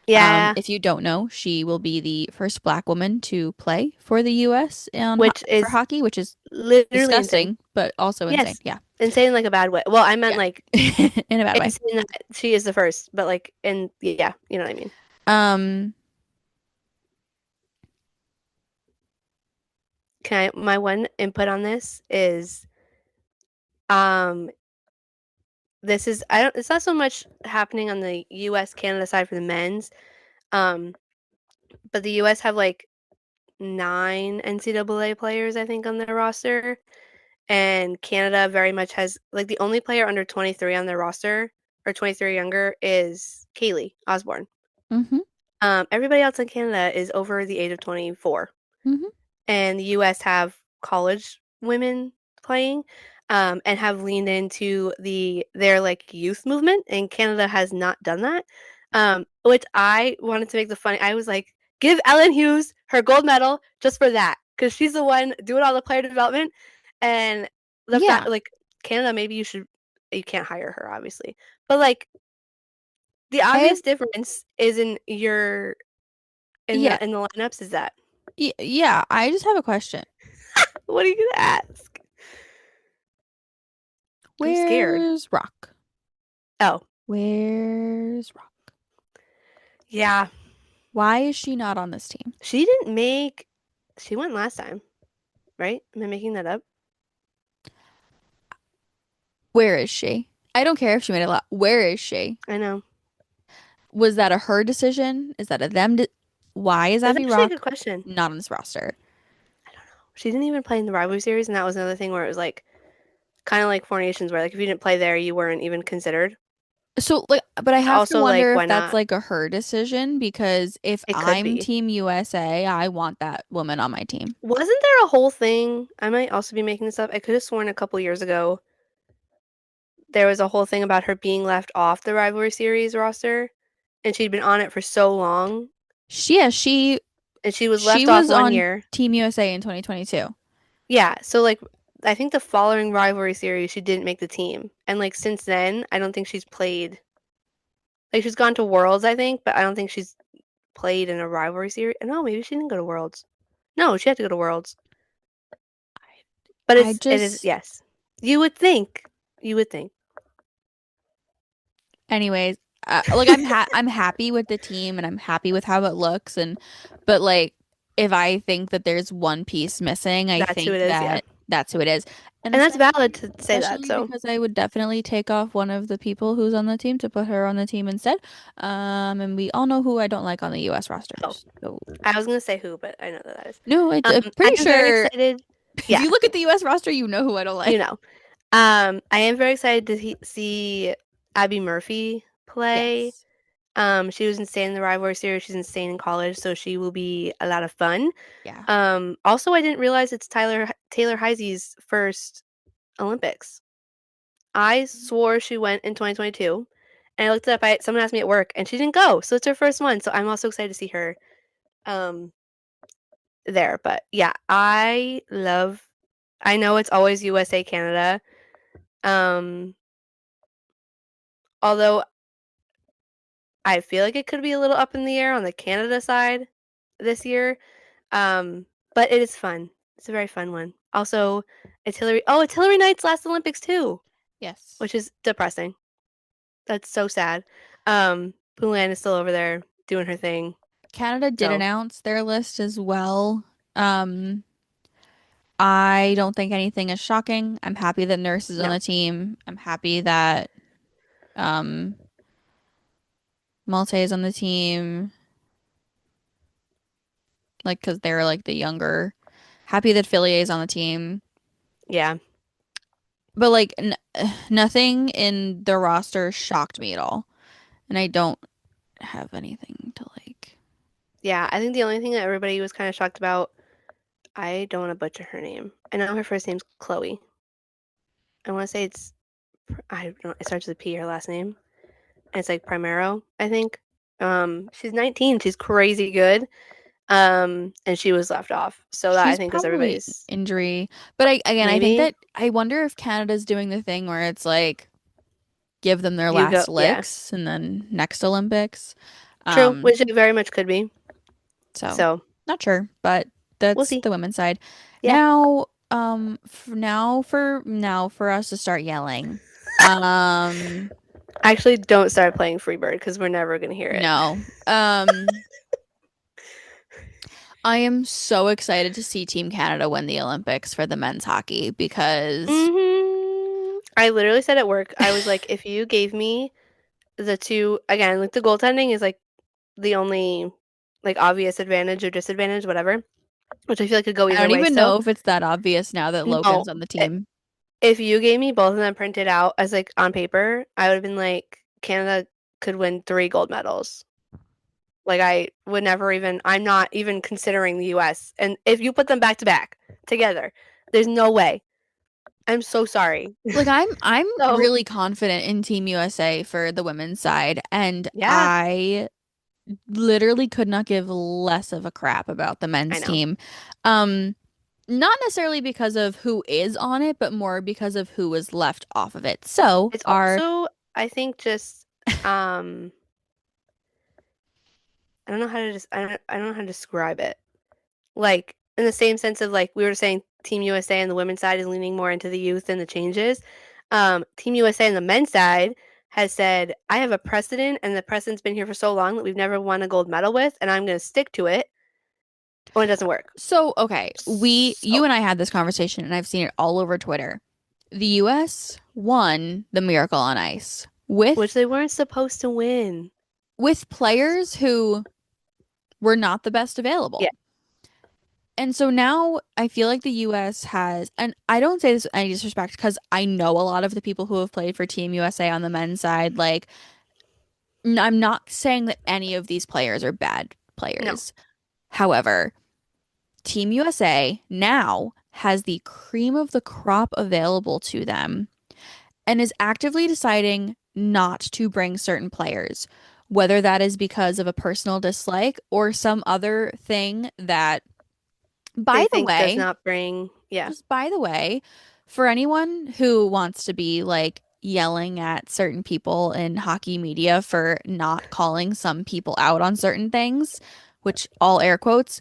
Yeah, If you don't know, she will be the first black woman to play for the U.S. which For is hockey, which is literally insane. disgusting, but also insane. Yes, Yeah. insane in like a bad way. Well, I meant Yeah. like In a bad way. insane that she is the first, but like in yeah, you know what I mean. Um, Can I, my one input on this is um this is I don't it's not so much happening on the US Canada side for the men's. Um but the US have like 9 NCAA players I think on their roster, and Canada very much has like the only player under 23 on their roster or 23 or younger is Kaylee Osborne. mhm, Everybody else in Canada is over the age of 24. mhm, And the US have college women playing, and have leaned into their like youth movement, and Canada has not done that. Which I wanted to make the funny. I was like, give Ellen Hughes her gold medal just for that, because she's the one doing all the player development, and the fact yeah, like Canada, maybe you can't hire her obviously, but like the I have, obvious difference is in your yeah, in the lineups is that. yeah. I just have a question. What are you gonna ask? I'm scared. Where's Rock? Oh, Where's Rock? yeah. Why is she not on this team? She didn't make. She went last time, right? Am I making that up? Where is she? I don't care if she made a lot. Where is she? I know. Was that a her decision? Is that a them? Why is That's Abby actually a good Rock question. not on this roster? I don't know. She didn't even play in the rivalry series, and that was another thing where it was like kind of like Four Nations, where like if you didn't play there, you weren't even considered. So like, but I have to Also, like, wonder why if that's not? like a her decision because if It could I'm be. Team USA, I want that woman on my team. Wasn't there a whole thing? I might also be making this up. I could have sworn a couple years ago there was a whole thing about her being left off the rivalry series roster, and she'd been on it for so long, Yeah, she and she was she left off was one on year. Team USA in 2022. Yeah, so like I think the following rivalry series she didn't make the team. And like since then, I don't think she's played. Like she's gone to Worlds, I think, but I don't think she's played in a rivalry series. No, maybe she didn't go to Worlds. No, she had to go to Worlds. But I it is just yes. You would think. You would think. anyways, like I'm happy with the team and I'm happy with how it looks and but like if I think that there's one piece missing, I That's who it think is, yeah. that that's who it is. And And that's valid to say that, especially so because I would definitely take off one of the people who's on the team to put her on the team instead. And we all know who I don't like on the US oh. rosters. So I was gonna say who, but I know that that is. no, I'm I pretty am very sure excited. if Yeah, you look at the US roster, you know who I don't you like. know. I am very excited to see Abby Murphy play. Yes. She was insane in the rivalry series. She's insane in college, so she will be a lot of fun. Yeah. Also, I didn't realize it's Taylor Heisey's first Olympics. I swore she went in 2022, and I looked it up. Someone asked me at work, and she didn't go, so it's her first one. So I'm also excited to see her um there. But yeah, I love. I know it's always USA Canada. Um, although I feel like it could be a little up in the air on the Canada side this year. Um, but it is fun. It's a very fun one. Also, it's Hillary Knight's last Olympics too, Yes. which is depressing. That's so sad. Poulin is still over there doing her thing. Canada did So, announce their list as well. Um, I don't think anything is shocking. I'm happy that Nurse is on no. the team. I'm happy that um Malte is on the team, like because they're like the younger. Happy that Fillier is on the team, Yeah. but like n nothing in the roster shocked me at all, and I don't have anything to like. Yeah, I think the only thing that everybody was kind of shocked about, I don't want to butcher her name. I know her first name's Chloe. I want to say I don't know, it starts with a P, her last name. And it's like Primero, I think. She's 19. She's crazy good. And she was left off. So that I She's think was probably everybody's injury, but I think maybe that I wonder if Canada's doing the thing where it's like give them their you go, last yeah. licks and then next Olympics. True, Um, which it very much could be. so So not sure, but we'll that's see. the women's side. Yeah. Now for us to start yelling. Um, Actually, don't start playing Freebird because we're never gonna hear it. no. I am so excited to see Team Canada win the Olympics for the men's hockey because I literally said at work, I was like, if you gave me the two again, like the goaltending is like the only like obvious advantage or disadvantage, whatever, which I feel like could go I either don't way even still. know if it's that obvious now that No, Logan's on the team. if you gave me both of them printed out as like on paper, I would have been like, Canada could win 3 gold medals. Like I would never even, I'm not even considering the US. And if you put them back to back together, there's no way. I'm so sorry. Like I'm So, really confident in Team USA for the women's side, and yeah, I literally could not give less of a crap about the I men's know. team. Um, Not necessarily because of who is on it, but more because of who was left off of it. So It's our also, I think, just I don't know how to just I don't know how to describe it. Like in the same sense of like we were saying Team USA and the women's side is leaning more into the youth and the changes. Team USA and the men's side has said, I have a precedent and the precedent's been here for so long that we've never won a gold medal with, and I'm gonna stick to it when it doesn't work. So okay, you So and I had this conversation, and I've seen it all over Twitter. The US won the Miracle on Ice which they weren't supposed to win. with players who were not the best Yeah, available. And so now I feel like the US has, and I don't say this with any disrespect because I know a lot of the people who have played for Team USA on the men's side. Like, I'm not saying that any of these players are bad no, players. However, Team USA now has the cream of the crop available to them and is actively deciding not to bring certain players, whether that is because of a personal dislike or some other thing that, they by the think does way, not bring. Yeah, just by the way, for anyone who wants to be like yelling at certain people in hockey media for not calling some people out on certain things, which all air quotes,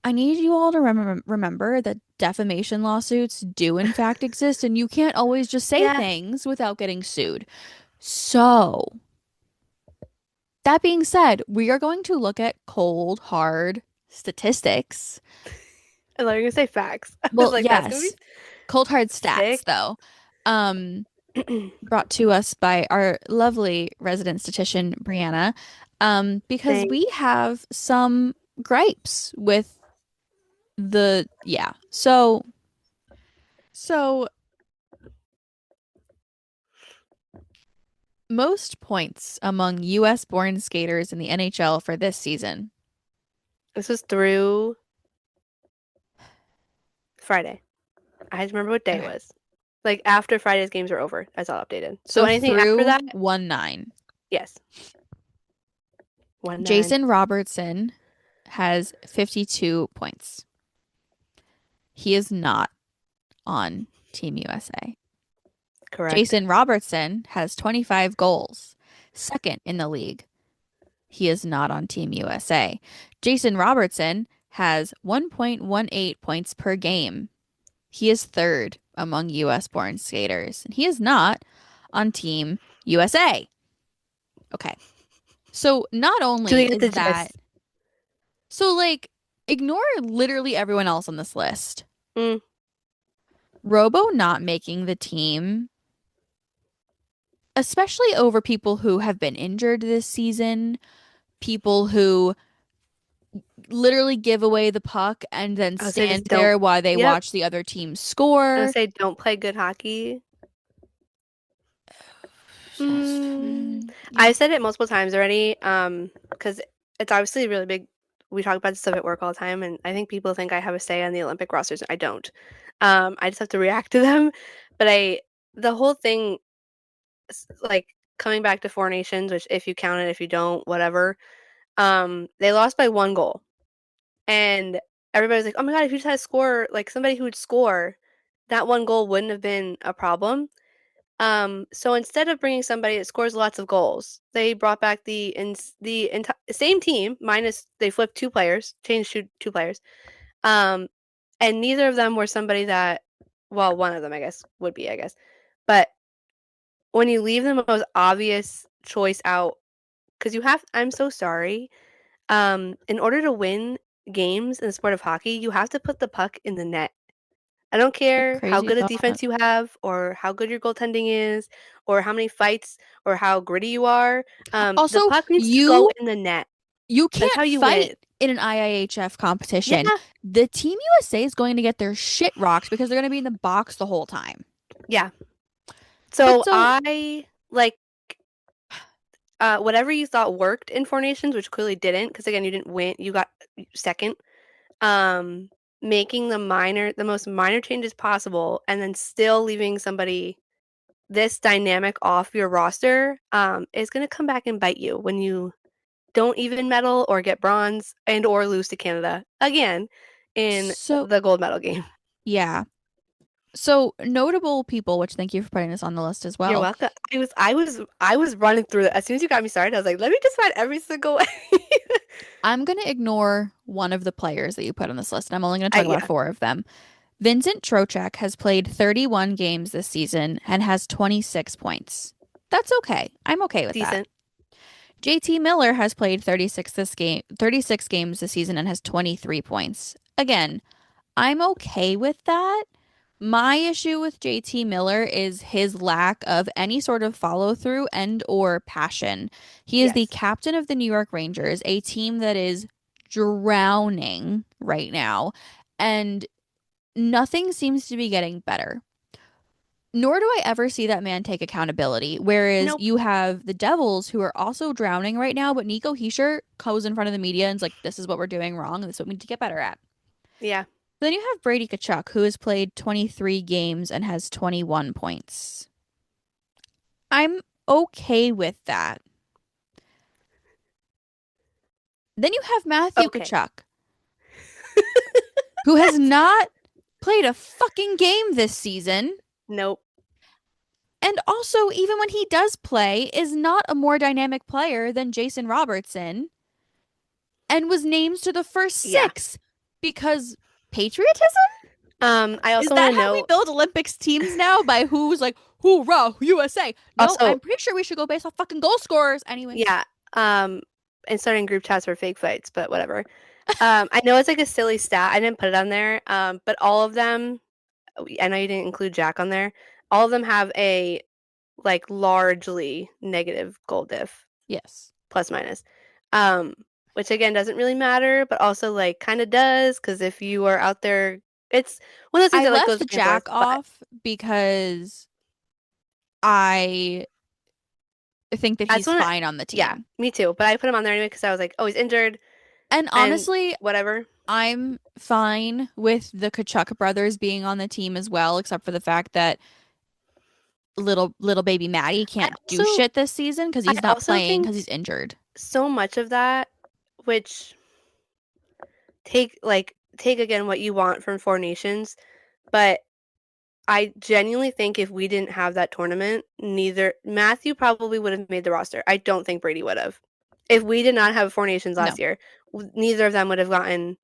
I need you all to remember that defamation lawsuits do in fact exist and you can't always just say yeah. things without getting sued. So, that being said, we are going to look at cold, hard statistics. I thought you were gonna say facts. I was Well, like, that's gonna be yes, cold, hard stats sick. though. Um, Brought to us by our lovely resident statistician, Brianna, because Thanks. we have some gripes with yeah. So most points among US born skaters in the NHL for this season. This was through Friday. I had to remember what day it Okay. was. Like after Friday's games were over, I saw it updated. So So anything after through that, 1-9, yes. 1-9. Jason Robertson has 52 points. He is not on Team USA. Correct. Jason Robertson has 25 goals, second in the league. He is not on Team USA. Jason Robertson has 1.18 points per game. He is third among US born skaters, and he is not on Team USA. Okay. So not Do only we get the is that, gist? so like, ignore literally everyone else on this list. Mm. Robo not making the team, especially over people who have been injured this season, people who literally give away the puck and then I would say stand just don't. there while they Yep. watch the other team I would score. say don't play good hockey. Mm. Yeah. I've said it multiple times already. Because it's obviously really big. We talk about this stuff at work all the time, and I think people think I have a say on the Olympic rosters. I don't. I just have to react to them. But the whole thing, like coming back to Four Nations, which if you count it, if you don't, whatever. They lost by 1 goal, and everybody's like, "Oh my god, if you just had a score, like somebody who would score, that 1 goal wouldn't have been a problem." So instead of bringing somebody that scores lots of goals, they brought back the same team minus they flipped two players, changed two players. Um, and neither of them were somebody that, well, one of them I guess would be, I guess. But when you leave the most obvious choice out, because I'm so sorry. In order to win games in the sport of hockey, you have to put the puck in the net. I don't A care how crazy good a thought. defense you have, or how good your goaltending is, or how many fights, or how gritty you are. The Also, puck needs to go in the net. you That's how can't you fight win. in an IIHF competition. Yeah, The Team USA is going to get their shit rocked because they're going to be in the box the whole time. yeah. But So so I like whatever you thought worked in Four Nations, which clearly didn't, because again, you didn't win. You got second. Um, Making the most minor changes possible, and then still leaving somebody this dynamic off your roster is going to come back and bite you when you don't even medal or get bronze and or lose to Canada again in so the gold medal game. yeah. So notable people, which thank you for putting this on the list as You're well. welcome. I was running through it as soon as you got me started. I was like, let me just find every single way. I'm going to ignore one of the players that you put on this list, and I'm only going to talk about Yeah, four of them. Vincent Trocheck has played 31 games this season and has 26 points. That's okay. I'm okay with that. decent. JT Miller has played 36 games this season and has 23 points. Again, I'm okay with that. My issue with JT Miller is his lack of any sort of follow through and or passion. He is the Yes. captain of the New York Rangers, a team that is drowning right now, and nothing seems to be getting better. Nor do I ever see that man take accountability. Whereas Nope. you have the Devils who are also drowning right now, but Nico Hischier goes in front of the media and is like, this is what we're doing wrong and this is what we need to get better at. Yeah. Then you have Brady Tkachuk, who has played 23 games and has 21 points. I'm okay with that. Then you have Matthew Okay. Tkachuk, who has not played a fucking game this season. Nope. And also, even when he does play, is not a more dynamic player than Jason Robertson and was named to the first Yeah. six because patriotism? I Is also want that to how we note build Olympics teams now? By who's like, hoorah, USA? No, also, I'm pretty sure we should go based off fucking goal scorers. Anyways, yeah. And starting group chats for fake fights, but whatever. I know it's like a silly stat. I didn't put it on there. But all of them, I know you didn't include Jack on there. All of them have a like largely negative goal diff, yes. plus minus. Um, which again doesn't really matter, but also like kind of does because if you are out there, it's one of those things I that like goes left back and forth. Jack But off because I think that that's he's when, fine on the yeah, team. me too. But I put him on there anyway because I was like, oh, he's injured And and honestly, whatever. I'm fine with the Kachuk brothers being on the team as well, except for the fact that little baby Maddie I can't do also, shit this season because I he's not also playing think because he's injured. so much of that, which take again what you want from Four Nations, but I genuinely think if we didn't have that tournament, neither Matthew probably would have made the roster. I don't think Brady would have. If we did not have Four Nations last No, year, neither of them would have gotten.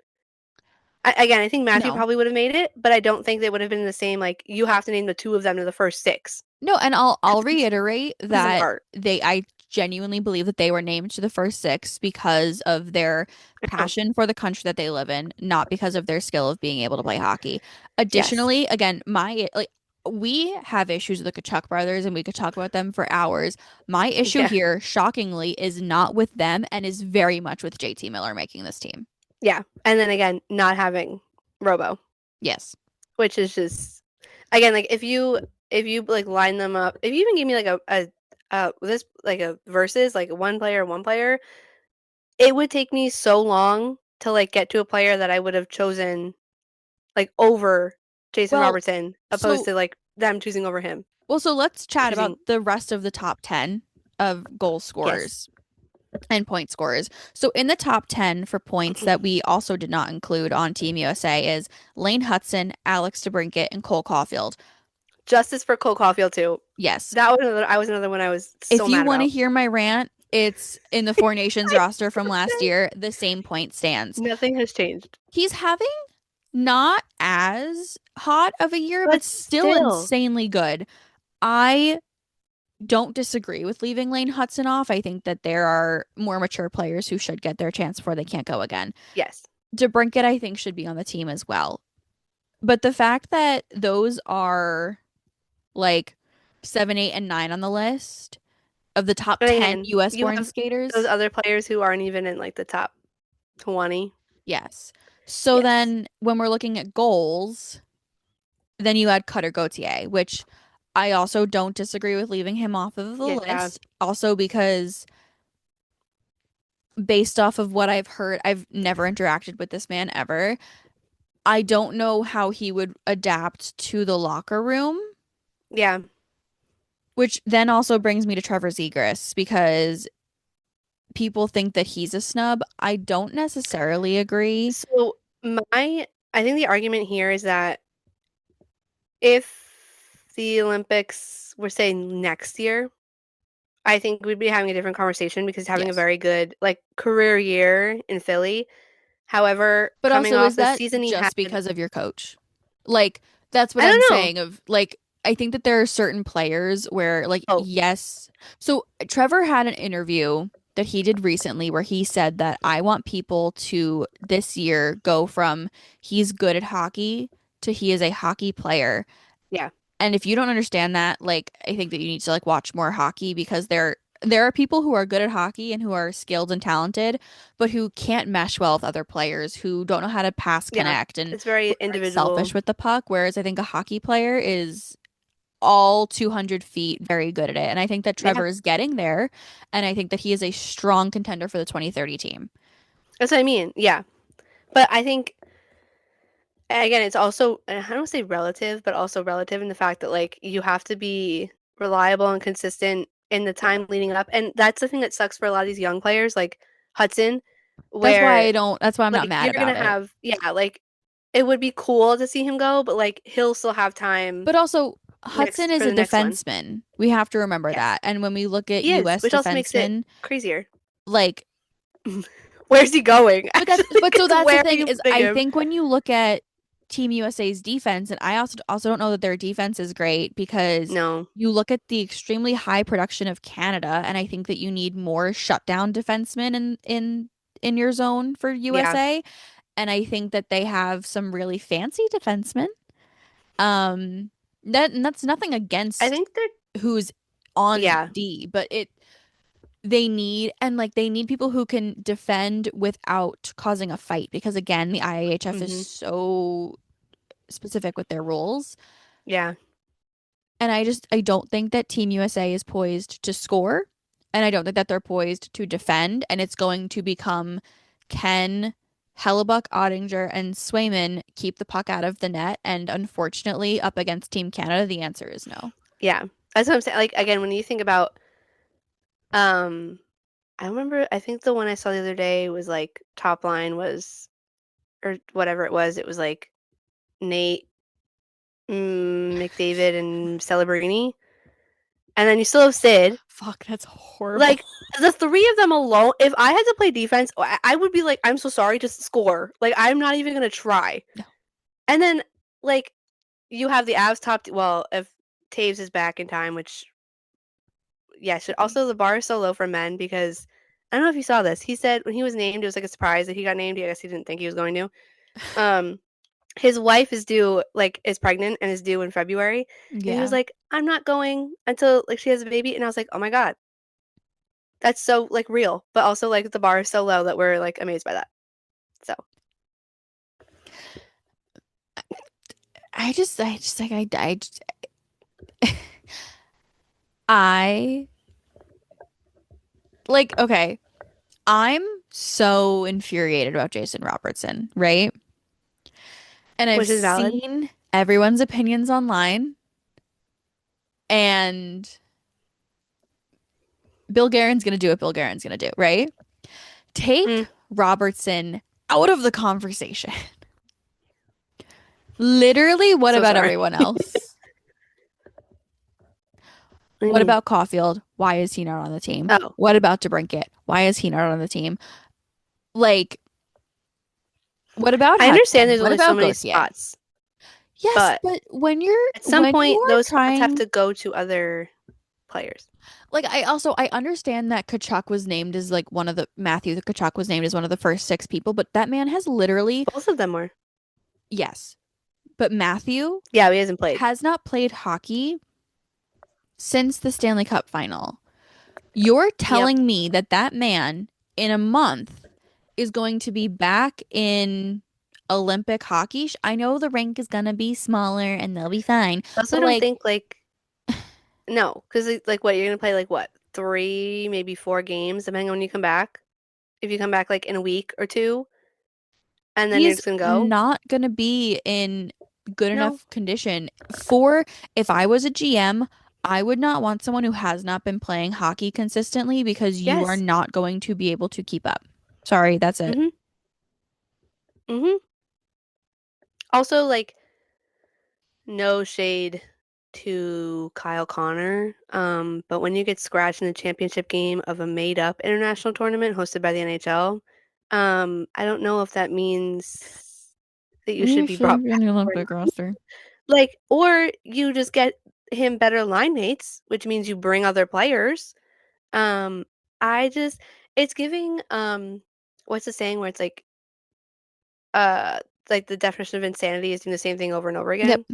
Again, I think Matthew no. probably would have made it, but I don't think they would have been the same. Like you have to name the two of them to the first six No, and I'll because reiterate it's pieces that apart. I genuinely believe that they were named to the first six because of their Oh, passion for the country that they live in, not because of their skill of being able to play hockey. yes, Additionally, again, my like we have issues with the Kachuk brothers and we could talk about them for hours. My issue yeah, here, shockingly, is not with them and is very much with JT Miller making this team. yeah. And then again, not having Robo, Yes. which is just again like if you like line them up, if you even give me like a this like a versus like one player, it would take me so long to like get to a player that I would have chosen like over Jason Well, Robertson opposed so to like them choosing over him so let's chat about choosing the rest of the top 10 of goal yes. scorers and point scorers. So in the top 10 for points that we also did not include on Team USA is Lane Hudson, Alex DeBrincat, and Cole Caulfield. Justice for Cole Caulfield too. Yes. That was another. I was another one I was If so you mad want to about. hear my rant, it's in the Four Nations I roster from was last gonna year. The same point stands. say, nothing has changed, He's having not as hot of a year, but but still still, insanely good. I don't disagree with leaving Lane Hudson off. I think that there are more mature players who should get their chance before they can't go again. yes. DeBrincat, I think, should be on the team as well. But the fact that those are like 7, 8, and 9 on the list of the top But 10 again, US you born have those skaters, other players who aren't even in like the top 20. yes. So Yes. then when we're looking at goals, then you add Cutter Gauthier, which I also don't disagree with leaving him off of the Yeah. list. Also because based off of what I've heard, I've never interacted with this man ever. I don't know how he would adapt to the locker room, Yeah. which then also brings me to Trevor Zegras because people think that he's a snub. I don't necessarily agree. So I think the argument here is that if the Olympics were saying next year, I think we'd be having a different conversation because he's having a Yes. very good like career year in Philly. However, But coming also, off is the that season he had, just because of your coach? Like, that's what I I'm don't know. saying of like I think that there are certain players where like Oh, yes. So Trevor had an interview that he did recently where he said that I want people to this year go from he's good at hockey to he is a hockey player. yeah. And if you don't understand that, like I think that you need to like watch more hockey because there are people who are good at hockey and who are skilled and talented, but who can't mesh well with other players, who don't know how to pass Yeah. connect and It's very who are very individual. selfish with the puck. Whereas I think a hockey player is all 200 feet very good at it. And I think that Yeah. Trevor is getting there. And I think that he is a strong contender for the 2030 team. That's what I mean. Yeah. But I think again, it's also I don't say relative, but also relative in the fact that like you have to be reliable and consistent in the Yeah. time leading up. And that's the thing that sucks for a lot of these young players like Hudson, where That's why I'm not like mad you're gonna about it. have yeah, like it would be cool to see him go, but like he'll still have time But also, Hudson next is for a the next one. defenseman. We have to remember Yes. that. And when we look at He is, US which also makes it defensemen, crazier. like Where's he going? Actually, but so because that's the where are thing you is putting I him? think when you look at Team USA's defense, and I also don't know that their defense is great because No. you look at the extremely high production of Canada, and I think that you need more shutdown defensemen in your zone for Yeah. USA. And I think that they have some really fancy defensemen. Um, and that's nothing I against think they're who's on yeah. D, but they need and like they need people who can defend without causing a fight because again, the IIHF is Hmm. so specific with their rules. Yeah. And I don't think that Team USA is poised to score, and I don't think that they're poised to defend, and it's going to become can Hellebuck, Ottinger, and Swayman keep the puck out of the net? And unfortunately, up against Team Canada, the answer is no. Yeah. That's what I'm saying. Like again, when you think about um I remember I think the one I saw the other day was like top line was or whatever it was like Nate, McDavid and Celebrini. And then you still have Sid. Fuck, that's horrible. Like the three of them alone, if I had to play defense, I would be like, I'm so sorry, just score. Like I'm not even gonna try. No. And then like you have the Avs well, if Taves is back in time, which yes, Should be. also the bar is so low for men because I don't know if you saw this. He said when he was named, it was like a surprise that he got named. I guess he didn't think he was going to. Um, his wife is due, like, is pregnant and is due in February, and he was Yeah. like, "I'm not going until like she has a baby," and I was like, "Oh my god, that's so like real," but also like the bar is so low that we're like amazed by that. So I just like I just, I like okay. I'm so infuriated about Jason Robertson, right? And I've which is valid. seen everyone's opinions online, and Bill Guerin's gonna do what Bill Guerin's gonna do, right? Mm, Take Robertson out of the conversation. Literally, what so about sorry. everyone else? What do you What mean? about Caulfield? Why is he not on the team? Oh, What about DeBrincat? Why is he not on the team? Like, what about I understand Hudson? there's What only so about many Gauthier? spots, Yes, but but when you're at some when point, you're those spots have trying, to go to other players. like, I understand that Kachuk was named as like one of the Matthew Kachuk was named as one of the first six people, but that man has literally, Both of them were. yes, but Matthew Yeah, he hasn't played. has not played hockey since the Stanley Cup final. You're Yep. telling me that that man in a month is going to be back in Olympic hockey? I know the rink is gonna be smaller and they'll be fine, I also but don't like think like no, because like what you're gonna play like what 3, maybe 4 games depending on when you come back. If you come back like in a week or two, and then you're he's just gonna go. not gonna be in good No. enough condition for if I was a GM, I would not want someone who has not been playing hockey consistently because you are Yes. not going to be able to keep up. Sorry, that's it. Mhm. Mhm. Also, like no shade to Kyle Connor, but when you get scratched in the championship game of a made-up international tournament hosted by the NHL, I don't know if that means that you should You be brought should be on back the or Olympic not. roster. Like, or you just get him better line mates, which means you bring other players. Um, I just it's giving what's the saying where it's uh like the definition of insanity is doing the same thing over and over Yep. again.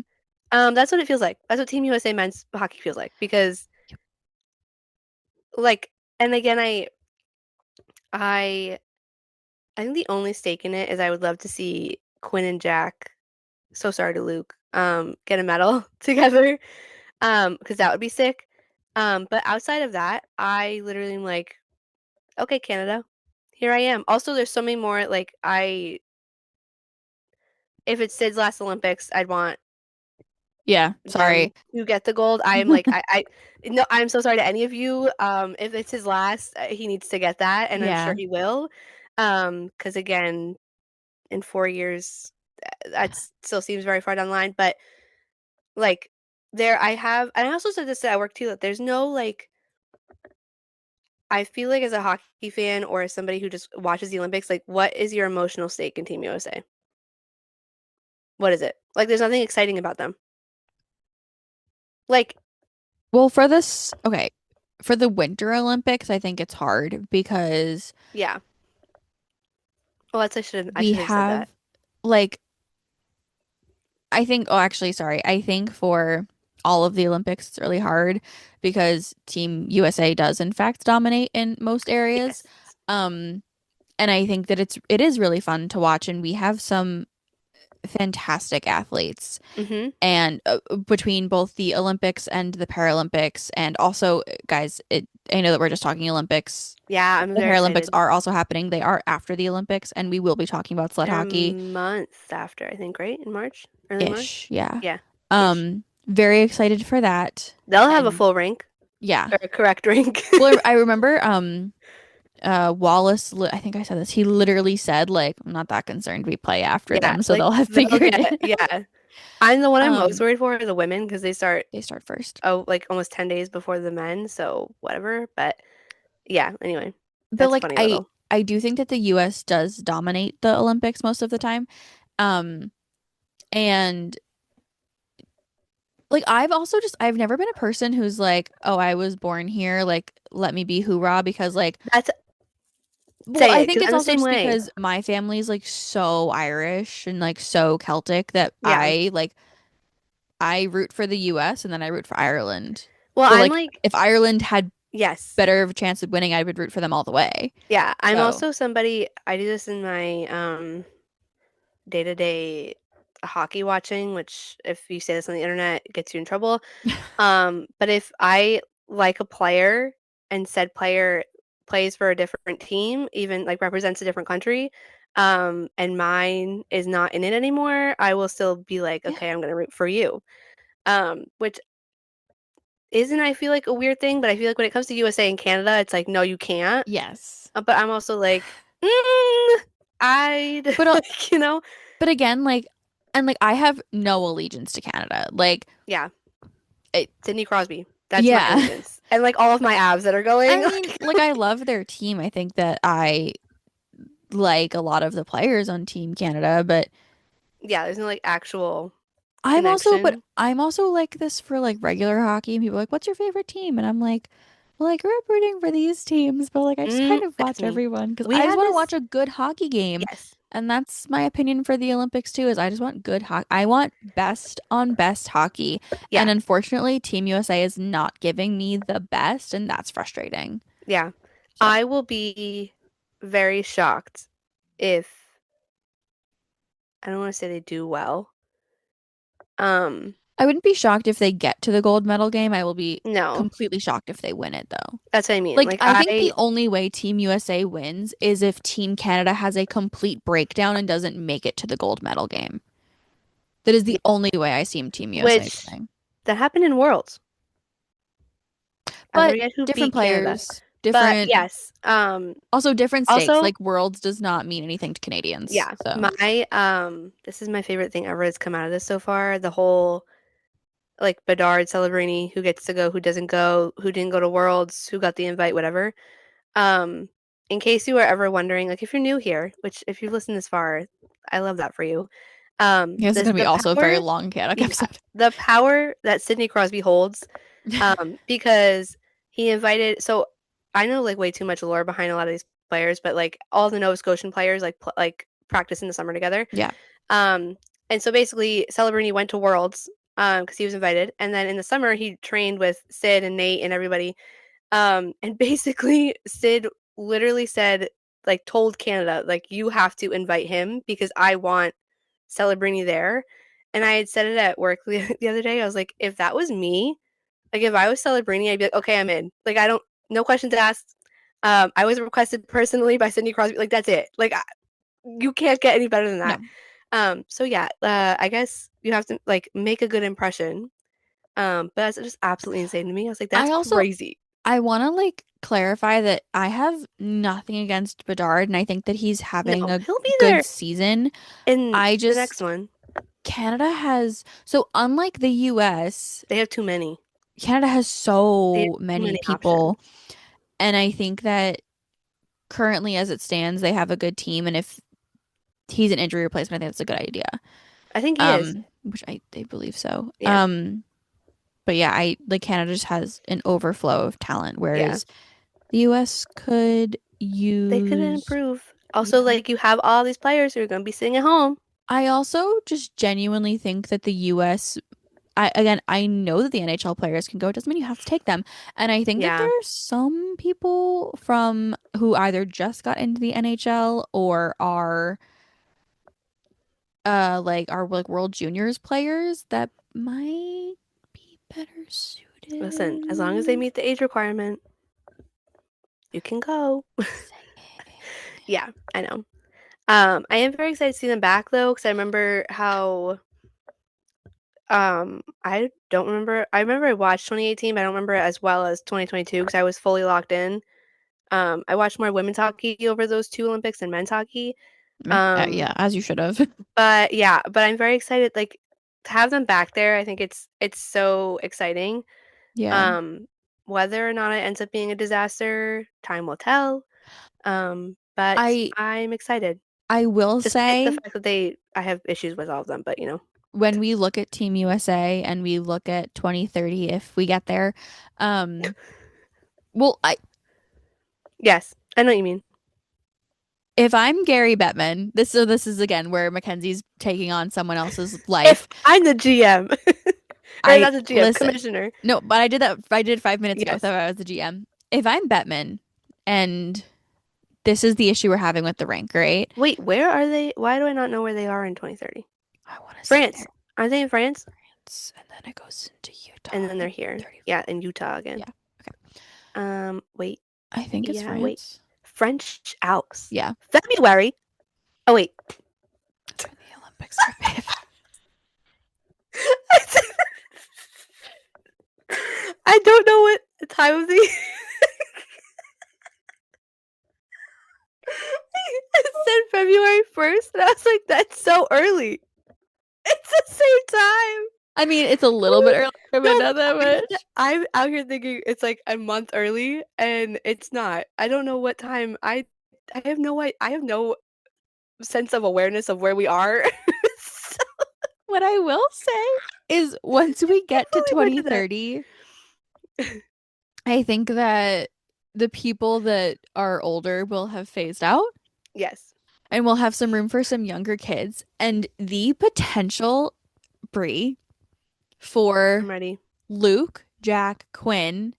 That's what it feels like. That's what Team USA men's hockey feels like because like and again I I think the only stake in it is I would love to see Quinn and Jack, so sorry to Luke, get a medal together. Because that would be sick. But outside of that, I literally am like, okay, Canada, here I am. Also, there's so many more like I if it's Sid's last Olympics, I'd want Yeah, them sorry. to get the gold. I am like I no, I'm so sorry to any of you. If it's his last, he needs to get that, and I'm sure Yeah. he will. Because again, in 4 years, that still seems very far down the line. But like, there, I have, and I also said this at work too. That there's no like, I feel like as a hockey fan or as somebody who just watches the Olympics, like, what is your emotional stake in Team USA? What is it? Like, there's nothing exciting about them. Like, Well, for this, okay, for the Winter Olympics, I think it's hard because yeah. Well, that's I we should have said have that. like I think, oh, actually, sorry. I think for all of the Olympics, it's really hard because Team USA does in fact dominate in most areas. Yes. Um, and I think that it is really fun to watch, and we have some fantastic athletes. Mm-hmm. And between both the Olympics and the Paralympics, and also, guys, I know that we're just talking Olympics. Yeah, I'm The very Paralympics excited. are also happening. They are after the Olympics, and we will be talking about sled They're a hockey month after, I think, right? In March? Early ish. March? Yeah. Yeah, ish. Very excited for that. They'll have a And full rink yeah. or a correct rink. Well, I remember Wallace, I think I said this. He literally said like, I'm not that concerned. We play after Yeah, them, so like they'll have they'll figured get it out. yeah. I'm the one I'm most Um, worried for are the women because they start they start first. like almost 10 days before the men, so whatever. But yeah, anyway, But that's like funny little. I do think that the US does dominate the Olympics most of the time. Um, and like I've never been a person who's like, "Oh, I was born here, like let me be hoorah," because like That's well, say I it think because it's I'm the also same just way. because my family's like so Irish and like so Celtic that Yeah. I root for the US and then I root for Ireland. Well, So I'm like like if Ireland had yes. better of a chance of winning, I would root for them all the way. Yeah, I'm So, also somebody I do this in my day-to-day hockey watching, which if you say this on the internet, it gets you in trouble. But if I like a player and said player plays for a different team, even like represents a different country, and mine is not in it anymore, I will still be like, yeah. okay, I'm gonna root for you. Which isn't I feel like a weird thing, but I feel like when it comes to USA and Canada, it's like, no, you can't. Yes. But I'm also like, mm, I'd But like, but again, like and like I have no allegiance to Canada. Like yeah, it, Sidney Crosby. That's my Yeah. allegiance. And like all of my abs that are going. I mean, like I love their team. I think that I like a lot of the players on Team Canada, but Yeah, there's no like actual But connection. I'm also like this for like regular hockey and people are like, "What's your favorite team?" And I'm like, "Well, I grew up rooting for these teams, but like I just kind of That's watch me. everyone because We I just had want to watch this. a good hockey game." Yes. And that's my opinion for the Olympics too, is I just want good hockey. I want best on best hockey. And Yeah. unfortunately, Team USA is not giving me the best, and that's frustrating. Yeah. So I will be very shocked if I don't want to say they do well. Um, I wouldn't be shocked if they get to the gold medal game. I will be no. completely shocked if they win it though. That's what I mean. Like, Like I think the only way Team USA wins is if Team Canada has a complete breakdown and doesn't make it to the gold medal game. That is the yeah, only way I see Team USA which winning. that happened in Worlds. I But forget who different beat Canada. players, But different, yes. also different stakes. Also, Like, Worlds does not mean anything to Canadians. yeah, So, my this is my favorite thing ever that's come out of this so far. The whole like Bedard, Celebrini, who gets to go, who doesn't go, who didn't go to Worlds, who got the invite, whatever. Um, in case you were ever wondering, like if you're new here, which if you've listened this far, I love that for you. yeah, this is going to be The also a very power, long chaotic yeah, episode. the power that Sidney Crosby holds, because he invited. So I know like way too much lore behind a lot of these players, but like all the Nova Scotian players like practice in the summer together. Yeah. Um, and so basically, Celebrini went to Worlds because he was invited, and then in the summer he trained with Sid and Nate and everybody. And basically, Sid literally said, like, told Canada, like, you have to invite him because I want Celebrini there. And I had said it at work the other day. I was like, if that was me, like, if I was Celebrini, I'd be like, okay, I'm in. Like, I don't, no questions asked. I was requested personally by Sidney Crosby. Like, that's it. Like, you can't get any better than that. No. So yeah, I guess you have to like make a good impression. But that's just absolutely insane to me. I was like, I that's also, crazy. I want to like clarify that I have nothing against Bedard and I think that he's having No, a he'll be good there season. in I the next just one. Canada has so unlike the US, They have too many. Canada has They have so too many many options. people, and I think that currently as it stands, they have a good team, and if he's an injury replacement, I think that's a good idea. I think he is. Which I believe so. Yeah, But yeah, I like Canada just has an overflow of talent, yeah. whereas the US could They could use improve. Also, yeah. like you have all these players who are going to be sitting at home. I also just genuinely think that the US I know that the NHL players can go. It doesn't mean you have to take them. And I think that Yeah. there's some people from who either just got into the NHL or are like World Juniors players that might be better Listen, as long as they suited. meet the age requirement, you can go. Saying. Yeah, I know. I am very excited to see them back though, because I remember how I don't remember. I remember I watched 2018, but I don't remember it as well as 2022 because I was fully locked in. I watched more women's hockey over those two Olympics than men's hockey. Yeah, Um, as you should have. but yeah, but I'm very excited, like to have them back there. I think it's so exciting. Yeah. Um, whether or not it ends up being a disaster, time will tell. But I I'm excited, I will despite the say fact that I have issues with all of them. But you know, when we look at Team USA and we look at 2030 if we get there, um well, I yes, I know what you mean. if I'm Gary Bettman, this is again where Mackenzie's taking on someone else's If life. I'm the GM, or I not the GM, listen. commissioner. No, but I did it 5 minutes ago. I Yes. thought I was the GM. If I'm Bettman and this is the issue we're having with the rank, right? Wait, where are they? Why do I not know where they are in 2030? I want to say France. they're Aren't they in France? France and then it goes into And Utah then they're in here. Yeah, 34. in Utah again. Yeah. Okay. Wait. I think it's Yeah, wait. France. French Alps. Yeah. February. Oh, wait. That's when the Olympics are, babe. I don't know what time of the it said February 1st, and I was like, that's so early. It's the same time. I mean, it's a little bit earlier, but No, not that much. I'm out here thinking it's like a month early, and it's not. I don't know what time. I have no sense of awareness of where we are. So, What I will say is once we I get to fully went to that. 2030, I think that the people that are older will have phased out Yes, and we'll have some room for some younger kids. And the potential, Brie, I'm for ready. Luke, Jack, Quinn,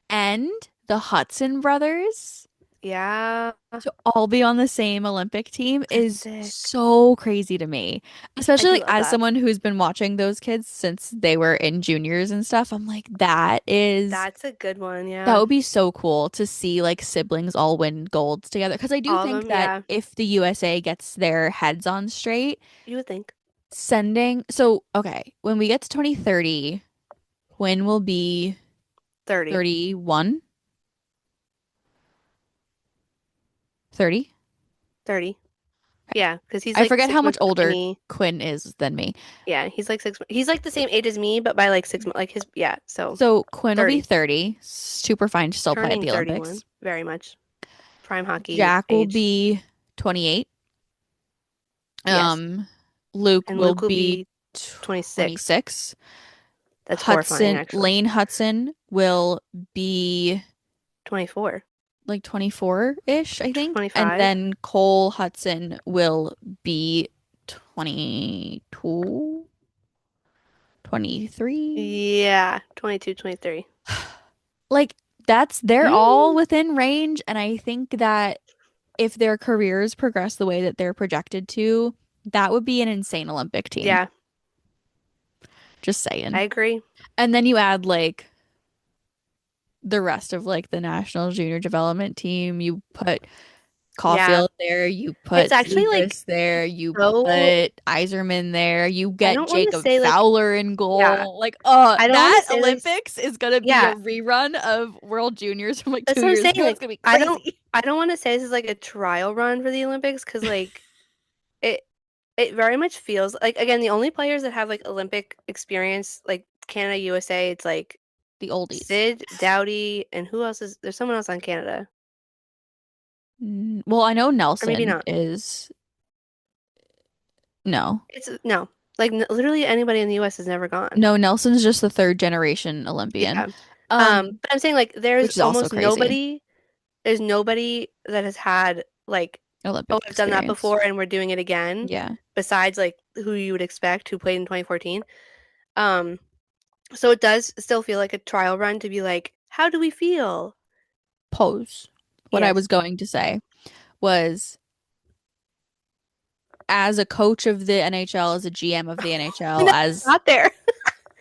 and the Hudson brothers Yeah, to all be on the same Olympic team that's is sick. so crazy to me. I Especially do like love as that. someone who's been watching those kids since they were in juniors and stuff, I'm like, That's a good one. that Yeah, would be so cool to see like siblings all win golds together. Because I do all of think them. that Yeah, if the USA gets their heads on straight, you would think okay, when we get to 2030, Quinn will be 30, 31, 30. 30. Yeah, because he's I like forget how 6 much months behind older me. Quinn is than me. Yeah, he's like 6. He's like the same age as me, but by like 6 months. Like his, yeah. So So Quinn will be 30, 30, super fine to still play at turning the 31, Olympics. very much prime hockey Jack will age. be 28. Yes, Um, Luke and will Luke will be be 26. 26. That's horrifying, actually. Lane Hudson will be 24, like 24-ish, I think. And 25. then Cole Hudson will be 22, 23. Yeah, 22, 23. Like they're all Mm, within range. And I think that if their careers progress the way that they're projected to, that would be an insane Olympic team. yeah, Just I saying. agree. And then you add like the rest of like the national junior development team. You put Yeah, Caulfield there, you it's put actually like Dubas there, you so. put Iserman there, you I get don't want to Jacob say like, Fowler in yeah, goal. Like, I don't want to that say this. Olympics is gonna be a Yeah, rerun of World Juniors from like that's two what I'm years saying. ago. It's Like, gonna be I don't, crazy. I don't want to say this is like a trial run for the Olympics because like it, it very much feels like again the only players that have like Olympic experience like Canada, USA. It's like The oldies. Sid, Dowdy, and who else is there's someone else on Canada Well, I know or maybe Nelson not. is no. It's no like n literally anybody in the US has never gone. No, Nelson's just the third generation Olympian. Yeah. Um, But I'm saying like there's which is also almost crazy. nobody. There's nobody that has had like, oh, Olympic I've done that experience. before and we're doing it again, Yeah. besides like who you would expect who played in 2014. Um, so it does still feel like a trial run to be like, how do we feel? Pose. What I Yes. was going to say was as a coach of the NHL, as a GM of the We NHL, never as got there.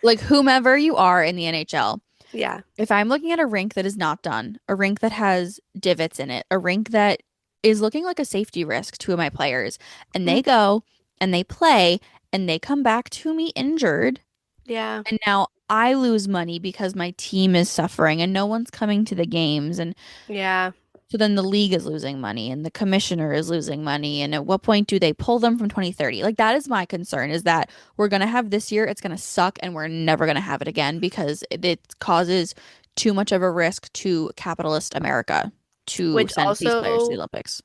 like whomever you are in the NHL, Yeah. if I'm looking at a rink that is not done, a rink that has divots in it, a rink that is looking like a safety risk to my players, and they Mhm. go and they play and they come back to me injured, Yeah. and now I lose money because my team is suffering and no one's coming to the games, and Yeah. so then the league is losing money and the commissioner is losing money. And at what point do they pull them from 2030? Like that is my concern is that we're going to have this year, it's going to suck and we're never going to have it again because it causes too much of a risk to capitalist America to Which send these players to the also Olympics.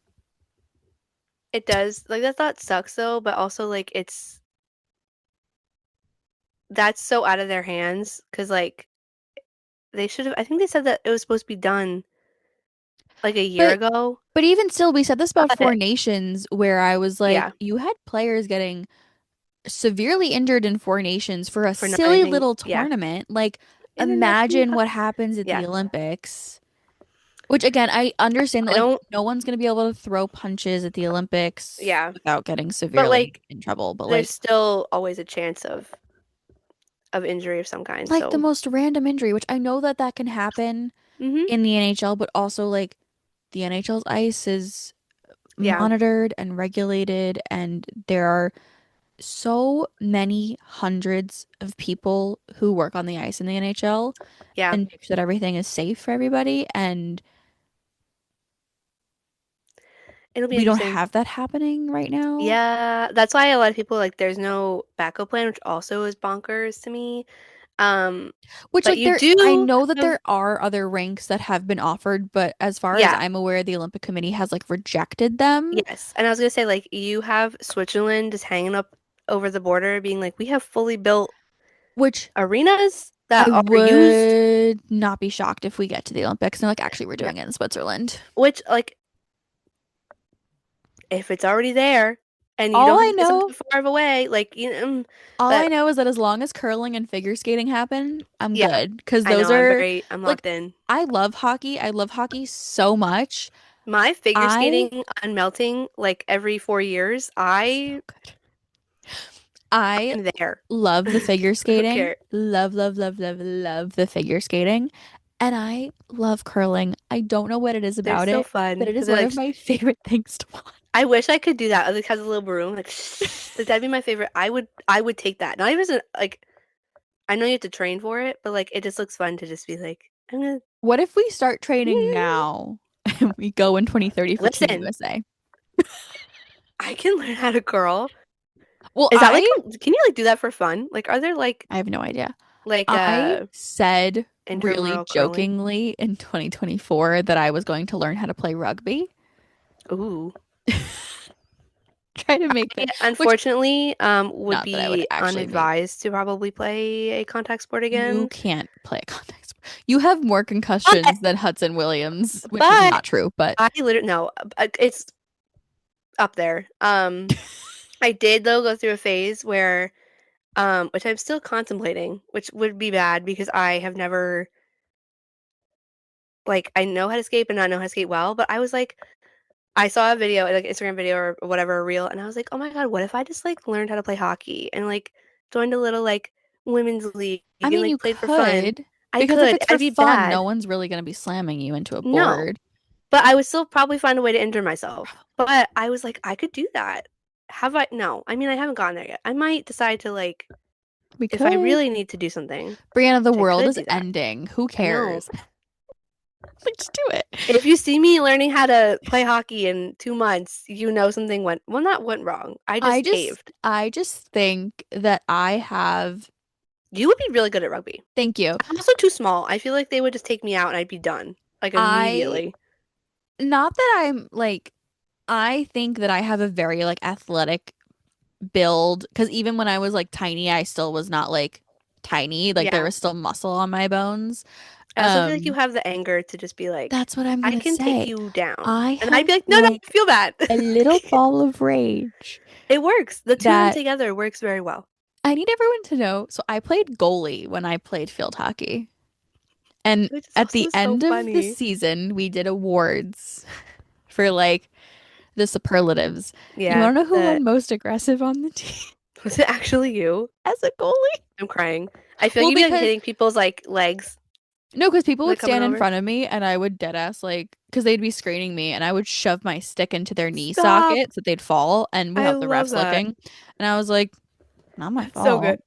it does like that thought sucks though, but also like it's that's so out of their hands because like they should have I think they said that it was supposed to be done like a year But ago. but even still, we said this about Four But Nations where I was like, yeah, you had players getting severely injured in Four Nations for a for not silly anything. little Yeah. tournament. Like International imagine what hockey. happens at Yeah. the Olympics. Which again, I understand that I like don't no one's gonna be able to throw punches at the Olympics yeah. without getting But severely like in trouble, but there's still always a chance of injury of some kind. like the So, most random injury, which I know that that can happen mhm. in the NHL, but also like the NHL's ice is Yeah. monitored and regulated, and there are so many hundreds of people who work on the ice in the NHL Yeah. and make sure that everything is safe for everybody. And It'll be We don't interesting. have that happening right now. Yeah, that's why a lot of people like there's no backup plan, which also is bonkers to me. Um, Which but like you there I do know that have, there are other ranks that have been offered, but as far as yeah, I'm aware, the Olympic Committee has like rejected them, yes. And I was gonna say like you have Switzerland just hanging up over the border, being like, we have fully built which arenas I that are used, would not be shocked if we get to the Olympics and they're like, actually, we're yeah, doing it in Switzerland. which like if it's already there and you All don't have I to get know, something far away, like all I but know is that as long as curling and figure skating happen, I'm yeah, good. Because I those know are I'm like, locked in. I love hockey. I love hockey so much. My figure I skating on melting like every 4 years, so good. I I'm there. love the figure I don't skating. care. Love, love, love, love, love the figure skating. And I love curling. I don't know what it is They're about so it, fun but it because is they're one like of my favorite things to watch. I wish I could do that. It like has a little broom, like like that'd be my favorite. I would take that. Not even like I know you have to train for it, but like it just looks fun to just be like, I'm gonna What if we start training now and we go in 2030 for Team listen. USA? I can learn how to curl. Well, Is that like can you like do that for fun? Like are there I have no idea. like I said really intramural curling? jokingly in 2024 that I was going to learn how to play rugby. Ooh. Try to make that, which Unfortunately, would not that I would be actually make. unadvised to probably play a contact sport You again. can't play a contact sport. You have more But concussions than Hudson Williams, which is but not true, but I literally no, it's up there. I did though go through a phase where which I'm still contemplating, which would be bad because I have never like I know how to skate but not know how to skate well, but I was like I saw a video, like Instagram video or whatever, a reel, and I was like, "Oh my God, what if I just like learned how to play hockey and like joined a little like women's league I and mean, like you played for fun?" could, I because if could. it's for I'd be fun, no bad. one's really going to be slamming you into a No, board. but I would still probably find a way to injure myself. But I was like, I could do that. Have I? No, I mean, I haven't gone there yet. I might decide to like We if I could. really need to do something, Brianna, the which I world could is do that. ending. Who I know. cares? Like, just do it. If you see me learning how to play hockey in 2 months, you know something went, well, not went wrong. I just caved. I just think that I have, You would be really good at rugby. thank you. I'm also too small. I feel like they would just take me out and I'd be done, like I, immediately. not that I'm like, I think that I have a very like athletic build because even when I was like tiny, I still was not like tiny. Like there Yeah. was still muscle on my bones. I also feel like you Um, have the anger to just be like, that's what I'm I gonna can take say. you down. I And I'd have be like, no, no, I like feel bad. a little ball of rage It works. The two of them that together works very well. I need everyone to know. So I played goalie when I played field hockey. And Which is at also the so end of the funny. season, we did awards for like the superlatives. You Yeah. want to know who The won most aggressive on the team was it actually you? as a goalie? I'm crying. I feel like Well, you'd be like because hitting people's like legs no, because people when they're would coming stand in over. front of me and I would dead ass like, because they'd be screening me and I would shove my stick into their knee Stop. socket so they'd fall and I without the love refs that. looking. And I was like, not my That's so good. fault.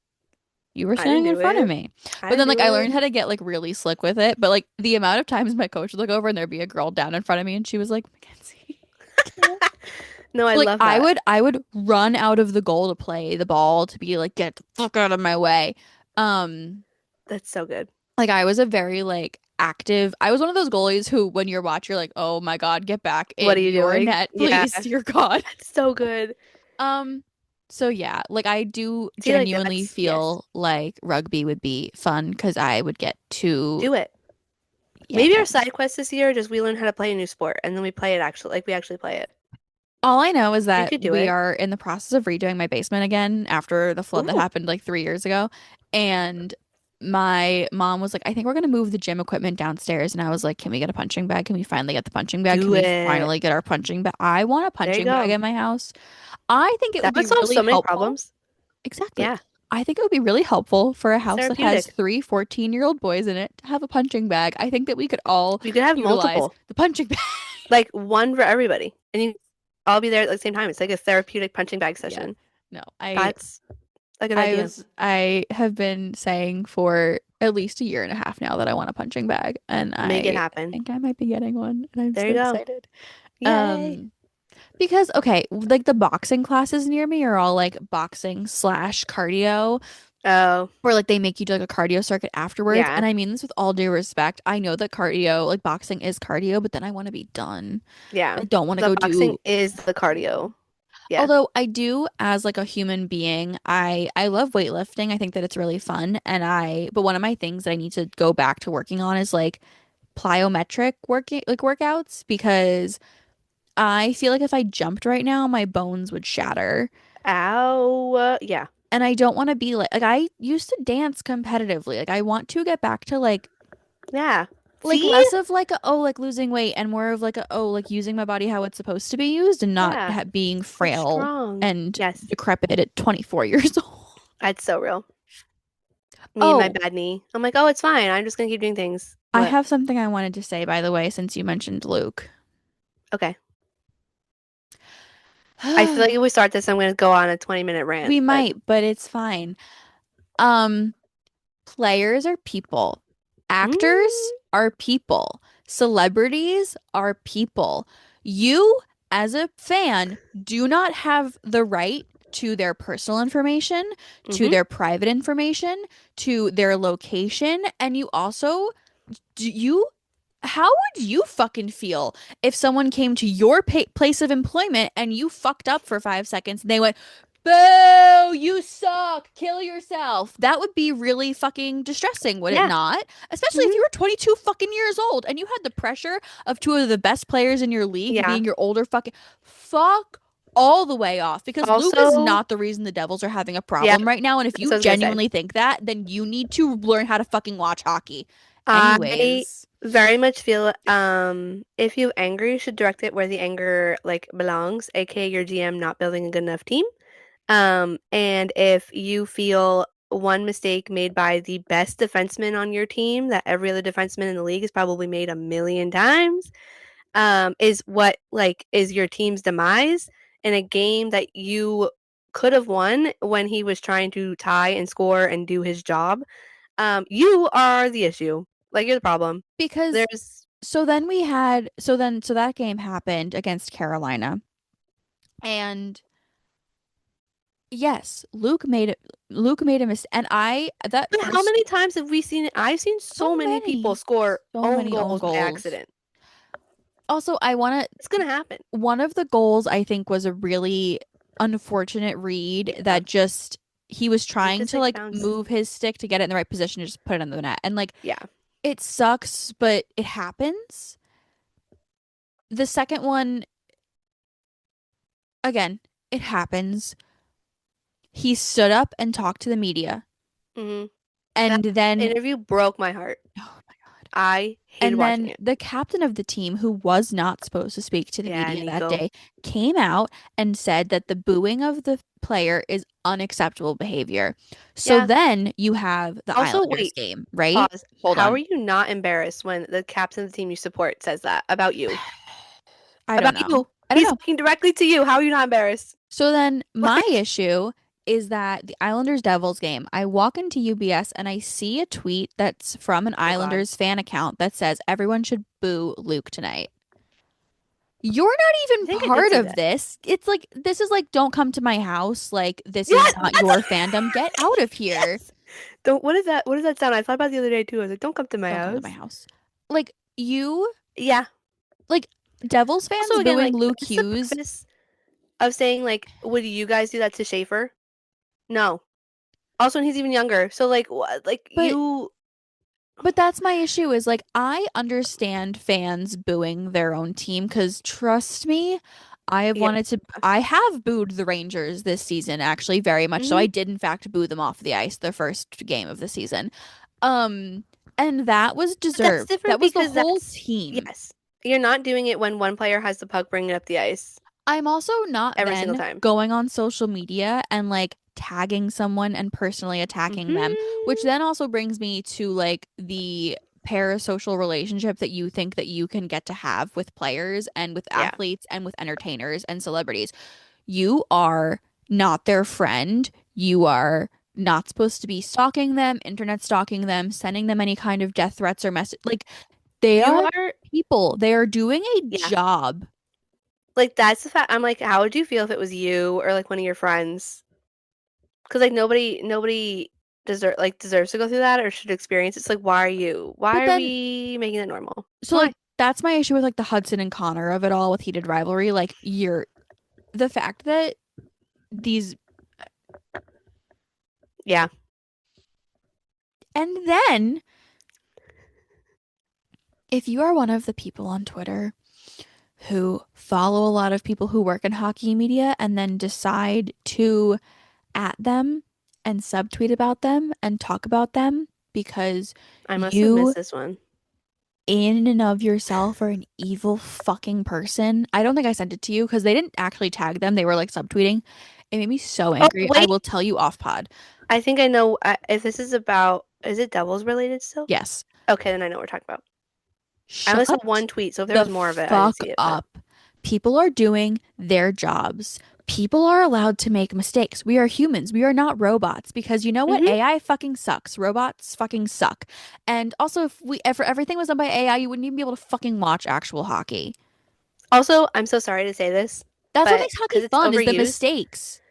You were I didn't standing in do front of it. me. I But didn't then like do I it. learned how to get like really slick with it. But like the amount of times my coach would look over and there'd be a girl down in front of me and she was like, Mackenzie, can't. No, I Like love that. I would run out of the goal to play the ball to be like, get the fuck out of my way. Um, That's so good. like I was a very like active. I was one of those goalies who when you're watch, you're like, oh my God, get back What are in you your doing? net, Yeah, please, dear God. that's so good. Um, so yeah, like I do See, like genuinely that's yes. feel like rugby would be fun because I would get to, Do it. yeah. Maybe our side quest this year just we learn how to play a new sport and then we play it actually like we actually play it. All I know is We that could do we it. are in the process of redoing my basement again after the flood that Ooh, happened like 3 years ago. And my mom was like, I think we're gonna move the gym equipment downstairs. And I was like, can we get a punching bag? Can we finally get the punching bag? Can do we it. finally get our punching bag? I want a There you punching bag go. in my house. I think it would That be would solve really so many helpful. problems. Exactly. Yeah, I think it would be really helpful for a it's house that has therapeutic. three 14-year-old boys in it to have a punching bag. I think that we could all You could have utilize multiple, the punching bag. like one for everybody, and you all be there at the same time. It's like a therapeutic punching bag Yeah. session. No, That's a good idea. I have been saying for at least a year and a half now that I want a punching bag, and Make it I happen. think I might be getting one, and I'm There so you go. excited. Yay. Um, Because, okay, like the boxing classes near me are all like boxing slash cardio, Oh, where like they make you do like a cardio circuit afterwards. yeah. And I mean this with all due respect. I know that cardio, like boxing is cardio, but then I want to be done. Yeah. I don't want to The go boxing do, is the cardio. Yeah. although I do as like a human being, I love weightlifting. I think that it's really fun. But one of my things that I need to go back to working on is like plyometric working, like workouts, because I feel like if I jumped right now, my bones would shatter. Ow. Yeah. And I don't want to be like I used to dance competitively. Like I want to get back to Yeah. like See? less of like a, oh like losing weight and more of like a, oh like using my body how it's supposed to be used and not Yeah. being So frail strong. and Yes. decrepit at 24 years old. That's so real. Me and my Oh, bad knee. I'm like, oh, it's fine. I'm just gonna keep doing things. I What? have something I wanted to say by the way since you mentioned Luke. Okay. I feel like if we start this, I'm gonna go on a 20-minute rant, We but might, but it's fine. Um Players are people. Actors mm, are people. Celebrities are people. You, as a fan, do not have the right to their personal information, to mm-hmm. their private information, to their location, and you also do you how would you fucking feel if someone came to your place of employment and you fucked up for 5 seconds and they went, "Boo, you suck, kill yourself." That would be really fucking distressing, would it Yeah. not? Especially if you Mm-hmm. were 22 fucking years old and you had the pressure of two of the best players in your league Yeah. being your older fucking fuck all the way off because Luke is Also, not the reason the Devils are having a yeah, problem right now. And if that's you what I was gonna say. genuinely think that, then you need to learn how to fucking watch hockey. I Anyways, very much feel if you angry, you should direct it where the anger like belongs, aka your GM not building a good enough team. And if you feel one mistake made by the best defenseman on your team that every other defenseman in the league has probably made a million times, is what like is your team's demise in a game that you could have won when he was trying to tie and score and do his job. You are the issue. Like you're the problem. because There's so that game happened against Carolina. And yes, Luke made a mistake. And I that but how first many times have we seen it? I've seen so many people score so own many own goals by goals. accident. Also, I want It's gonna happen. to one of the goals I think was a really unfortunate read Yeah. that just he was It trying just to like like bounced. move his stick to get it in the right position and just put it in the net. And like Yeah. it sucks, but it happens. The second one, again, it happens. He stood up and talked to the media. Hmm. That And then, interview broke my heart. oh my God. I hated And watching then it. the captain of the team, who was not supposed to speak to the Yeah, media that Nico. day, came out and said that the booing of the player is unacceptable behavior. So Yeah. then you have the Also, Islanders wait, game, right? pause. Hold How are on. you not embarrassed when the captain of the team you support says that about you? I don't About know. you. I don't He's know. speaking directly to you. How are you not embarrassed? So then my Like, issue is that the Islanders Devils game, I walk into UBS and I see a tweet that's from an oh God. Islanders fan account that says everyone should boo Luke tonight. You're not I even think I did part see of that. this. It's like this is like don't come to my house. Like this Yeah, is not that's your fandom. Get out of here. yes. Don't what is that? What does that sound? I thought about it the other day too. I was like, don't come to my Don't come to my house. house. Like you Yeah. like Devils Also, fans again, booing like Luke that's the Hughes, preface of saying like, would you guys do that to Schaefer? No. Also, and he's even younger. So like, what? Like but you. that's my issue is like I understand fans booing their own team because trust me, Yeah. I have booed the Rangers this season actually very much so. Hmm. I did in fact boo them off the ice the first game of the season. Um and that was But that's deserved. That different was the because whole that's team. yes. You're not doing it when one player has the puck bringing up the ice I'm also not every single then time. going on social media and like tagging someone and personally attacking them, which Hmm. then also brings me to like the parasocial relationship that you think that you can get to have with players and with Yeah. athletes and with entertainers and celebrities. You are not their friend. You are not supposed to be stalking them, internet stalking them, sending them any kind of death threats or message. Like they You are are. people. They are doing a Yeah. job. Like that's the fact. I'm like, how would you feel if it was you or like one of your friends? Because like nobody deserves to go through that or should experience it. It's like, why are you? But Why are then, we making it normal? so like Why? that's my issue with like the Hudson and Connor of it all with heated rivalry. Like you're the fact that these, Yeah, and then if you are one of the people on Twitter who follow a lot of people who work in hockey media and then decide to at them and subtweet about them and talk about them because I must have you missed this one. in and of yourself are an evil fucking person. I don't think I sent it to you because they didn't actually tag them. They were like subtweeting. It made me so Oh angry. I wait, will tell you off pod. I think I know if this is about. Is it Devils related still? Yes. Okay, then I know what we're talking about. I only saw Shut one tweet, so if there the was more of it, I didn't fuck see it. But up. People are doing their jobs. People are allowed to make mistakes. We are humans. We are not robots because you know what? hmm AI fucking sucks. Robots fucking suck. And also if everything was done by AI, you wouldn't even be able to fucking watch actual hockey. also, I'm so sorry to say this, That's what but makes hockey because it's fun is the overused, mistakes.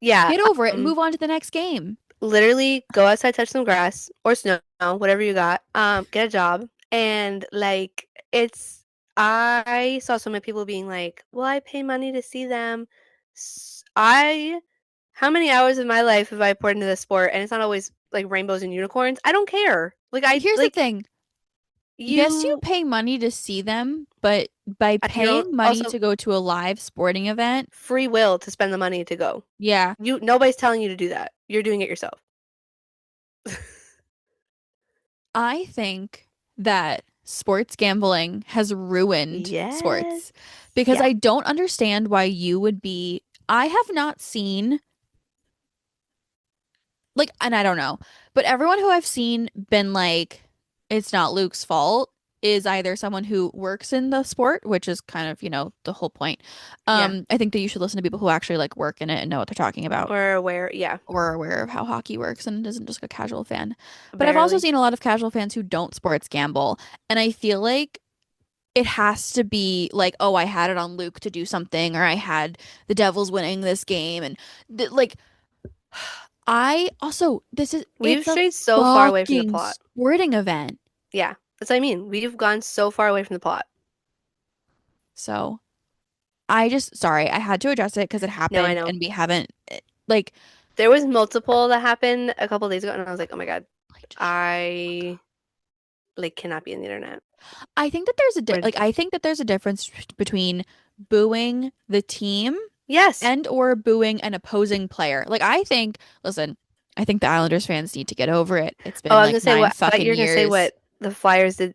yeah. Get over it and Um, move on to the next game. literally go outside, touch some grass or snow, whatever you got. Get a job, and like it's. I saw so many people being like, "Well, I pay money to see them." I How many hours of my life have I poured into this sport? And it's not always like rainbows and unicorns. I don't care. Like I Here's the like thing. Yes, you you pay money to see them, but by at your own paying money also to go to a live sporting event, free will to spend the money to go. yeah, Nobody's telling you to do that. You're doing it yourself. I think that sports gambling has ruined Yes. sports because Yeah. I don't understand why you would be. I have not seen, like, and I don't know, but everyone who I've seen been like, it's not Luke's fault is either someone who works in the sport, which is kind of, the whole point. Yeah. I think that you should listen to people who actually like work in it and know what they're talking about Or where, yeah, or are aware of how hockey works and isn't just a casual fan. But I've also barely. seen a lot of casual fans who don't sports gamble, and I feel like it has to be like, oh, I had it on Luke to do something, or I had the Devils winning this game, and like I also We've it's a strayed so far away from the fucking plot. sporting event. Yeah. That's what I mean. We've gone so far away from the plot. So I just sorry, I had to address it because it No, I happened know. and we haven't like There was multiple that happened a couple days ago, and I was like, oh my God, like just I like cannot be in the internet. I think that there's a Or I think that there's a difference between booing the team yes. and or booing an opposing player. Like listen, I think the Islanders fans need to get over it. It's Oh, been I was like gonna say nine what I thought you fucking were gonna say years. what the Flyers did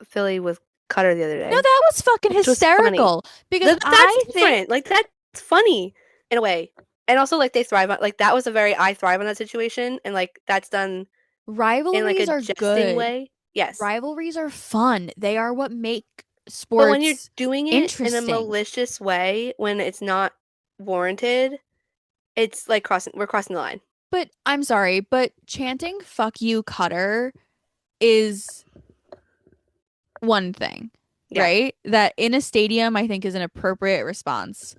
Philly with Cutter the other No, day, that was fucking which was funny. hysterical because That's I think different. Like that's funny in a way. And also like they thrive on like that was a very I thrive on that situation and like that's done in like a rivalries are jesting good. way. Yes. Rivalries are fun. They are what make But when you're sports doing it in a interesting. malicious way when it's not warranted, it's like we're crossing the line. But I'm sorry, but chanting fuck you Cutter is one thing, Yeah. right? That in a stadium I think is an appropriate response.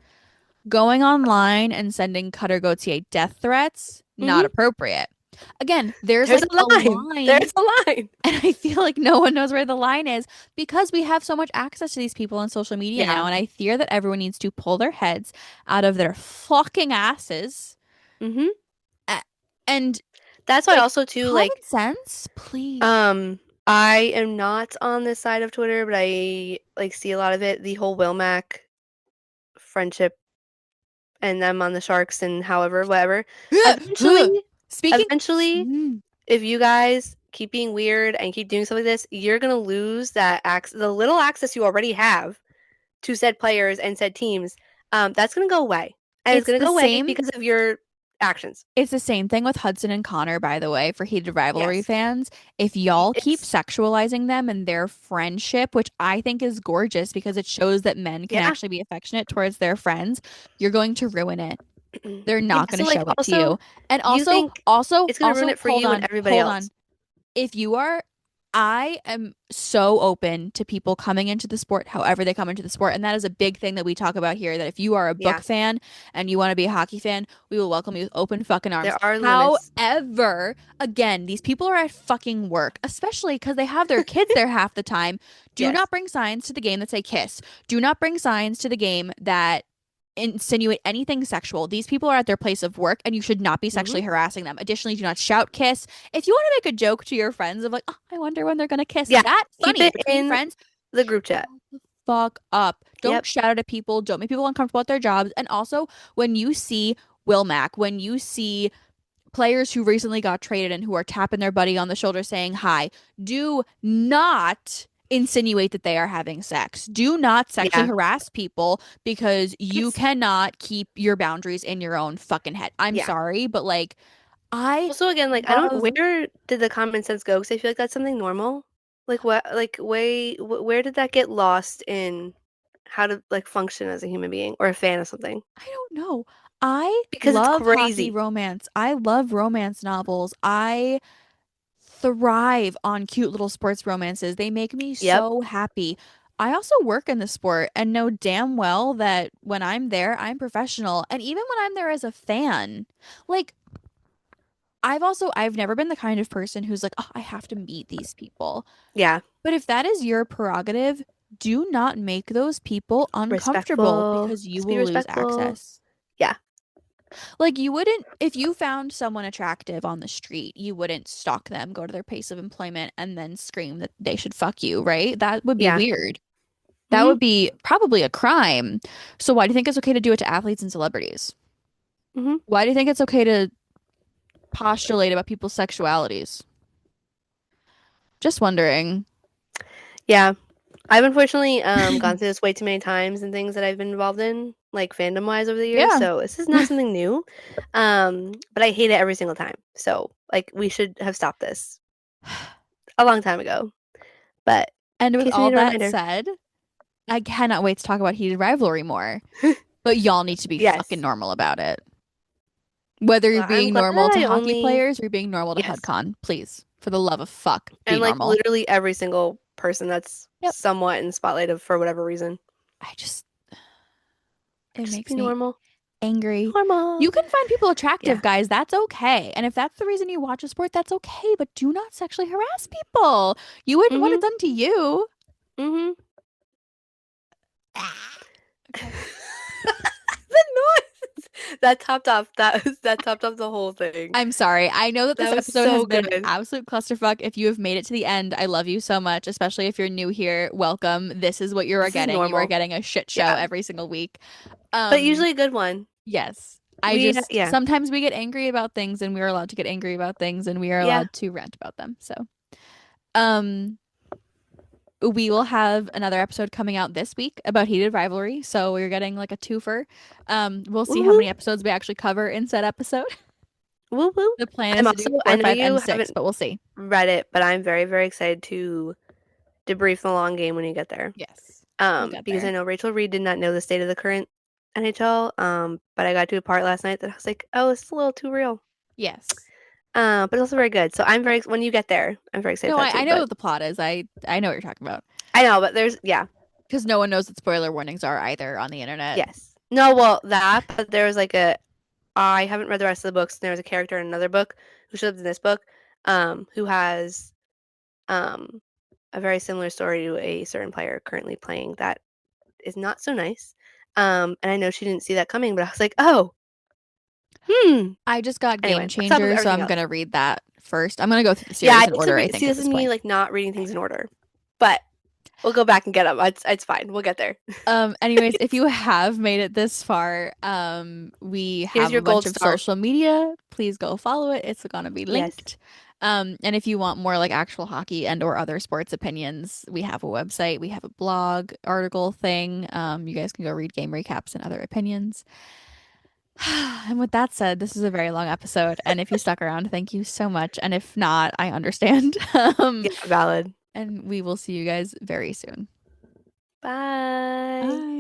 Going online and sending Cutter Gauthier death threats, not Mhm. appropriate. Again, there's There's like a a line. line, There's a line. and I feel like no one knows where the line is because we have so much access to these people on social media Yeah. now, and I fear that everyone needs to pull their heads out of their fucking asses Mhm. a- and That's why like also too common like sense, please. um I am not on this side of Twitter, but I like see a lot of it. The whole Wilmac friendship and them on the Sharks and however, whatever. Eventually, Speaking, eventually, mm, if you guys keep being weird and keep doing stuff like this, you're gonna lose that the little access you already have to said players and said teams. That's gonna go away, and it's it's gonna the go away same. because of your actions. It's the same thing with Hudson and Connor, by the way, for heated rivalry Yes, fans. If y'all keep it's sexualizing them and their friendship, which I think is gorgeous because it shows that men can yeah. actually be affectionate towards their friends, you're going to ruin it. They're Yeah, not going to so like show it to also you. And you also, think also, it's gonna ruin also, it for you and everybody hold else. on. If you are, I am so open to people coming into the sport however they come into the sport. And that is a big thing that we talk about here, that if you are a book Yeah, fan and you want to be a hockey fan, we will welcome you with open fucking arms. there are limits. However, again, these people are at fucking work, especially because they have their kids there half the time. Do Yes. not bring signs to the game that say kiss. Do not bring signs to the game that insinuate anything sexual. These people are at their place of work and you should not be Mm-hmm. sexually harassing them. Additionally, do not shout kiss. If you want to make a joke to your friends of like, oh, I wonder when they're gonna kiss, Yeah. that's Keep funny it between in friends. the group Shut chat. the fuck up. Don't Yep. shout at people. Don't make people uncomfortable at their jobs. And also, when you see Will Mack, when you see players who recently got traded and who are tapping their buddy on the shoulder saying hi, do not insinuate that they are having sex. Do not sexually Yeah. harass people because you It's cannot keep your boundaries in your own fucking head. I'm yeah. sorry, but like I Also, again, like I don't. love Where did the common sense go? Because I feel like that's something normal. Like what? Like where did that get lost in how to like function as a human being or a fan of something? I don't know. I Because it's love hockey crazy. romance. I love romance novels. I thrive on cute little sports romances. They make me Yep. so happy. I also work in the sport and know damn well that when I'm there, I'm professional. And even when I'm there as a fan, like I've never been the kind of person who's like, oh, I have to meet these people. Yeah. But if that is your prerogative, do not make those people uncomfortable Respectful. because you Just be will lose respectful. access. Yeah. Like you wouldn't, if you found someone attractive on the street, you wouldn't stalk them, go to their place of employment, and then scream that they should fuck you, right? That would be Yeah. weird. That Mm-hmm. would be probably a crime. So why do you think it's okay to do it to athletes and celebrities? Mm-hmm. Why do you think it's okay to postulate about people's sexualities? Just wondering. Yeah. I've unfortunately gone through this way too many times and things that I've been involved in, like fandom wise over the years. Yeah. So this is not something new. But I hate it every single time. So like we should have stopped this a long time ago. But And in with case we all need a that reminder. said, I cannot wait to talk about heated rivalry more. But y'all need to be fucking Yes. normal about it. Whether you're Well, I'm being glad normal to I hockey only players or you're being normal to yes. HUDCon, please, for the love of fuck, be And like normal. literally every single person that's Yep. somewhat in the spotlight of for whatever reason. I just, it Just be makes me normal. angry. You Normal. can find people attractive, Yeah. guys. That's okay. And if that's the reason you watch a sport, that's okay. But do not sexually harass people. You wouldn't want it Mm-hmm. done to you. Mm-hmm. Ah. Okay. The noise that topped off that topped off the whole thing. I'm sorry. I know that That this was episode has so been an good. absolute clusterfuck. If you have made it to the end, I love you so much, especially if you're new here. Welcome. This is what you are This is getting. You are normal. getting a shit show Yeah. every single week. But Um, usually a good one. yes. I We just yeah. sometimes we get angry about things and we are allowed to get angry about things and we are Yeah. allowed to rant about them. So, um, we will have another episode coming out this week about heated rivalry. So we're getting like a twofer. We'll see Woo how woo. many episodes we actually cover in said episode. Woo woo. The plan I'm is to do also I four, know five, you and six, haven't but we'll see. read it, but I'm very, very excited to debrief the long game when you get there. Yes, we'll get Because I there. know Rachel Reed did not know the state of the current NHL. But I got to a part last night that I was like, oh, this is a little too real. Yes. But it's also very good. So I'm Yep. very when you get there, I'm very excited No, for that I too. know But what the plot is. I know what you're talking about I know, but there's yeah, because no one knows what spoiler warnings are either on the internet. yes. No, well that, but there was like a I haven't read the rest of the books. There was a character in another book who shows up in this book, who has um a very similar story to a certain player currently playing that is not so nice. And I know she didn't see that coming, but I was like, oh, hmm. I just got Game Anyway, on top of Changer, so everything I'm else. gonna read that first. I'm gonna go through the Yeah, I series in need to order, I read. See, think, at this is this me point. like not reading things in order, but we'll go back and get them. It's fine. We'll get there. Anyways, if you have made it this far, we Here's have a your bunch gold of star. social media. Please go follow it. It's gonna be Yes. linked. And if you want more like actual hockey and or other sports opinions, we have a website, we have a blog article thing. You guys can go read game recaps and other opinions. And with that said, this is a very long episode, and if you stuck around, thank you so much. And if not, I understand. Yeah, valid. And we will see you guys very soon. Bye. Bye.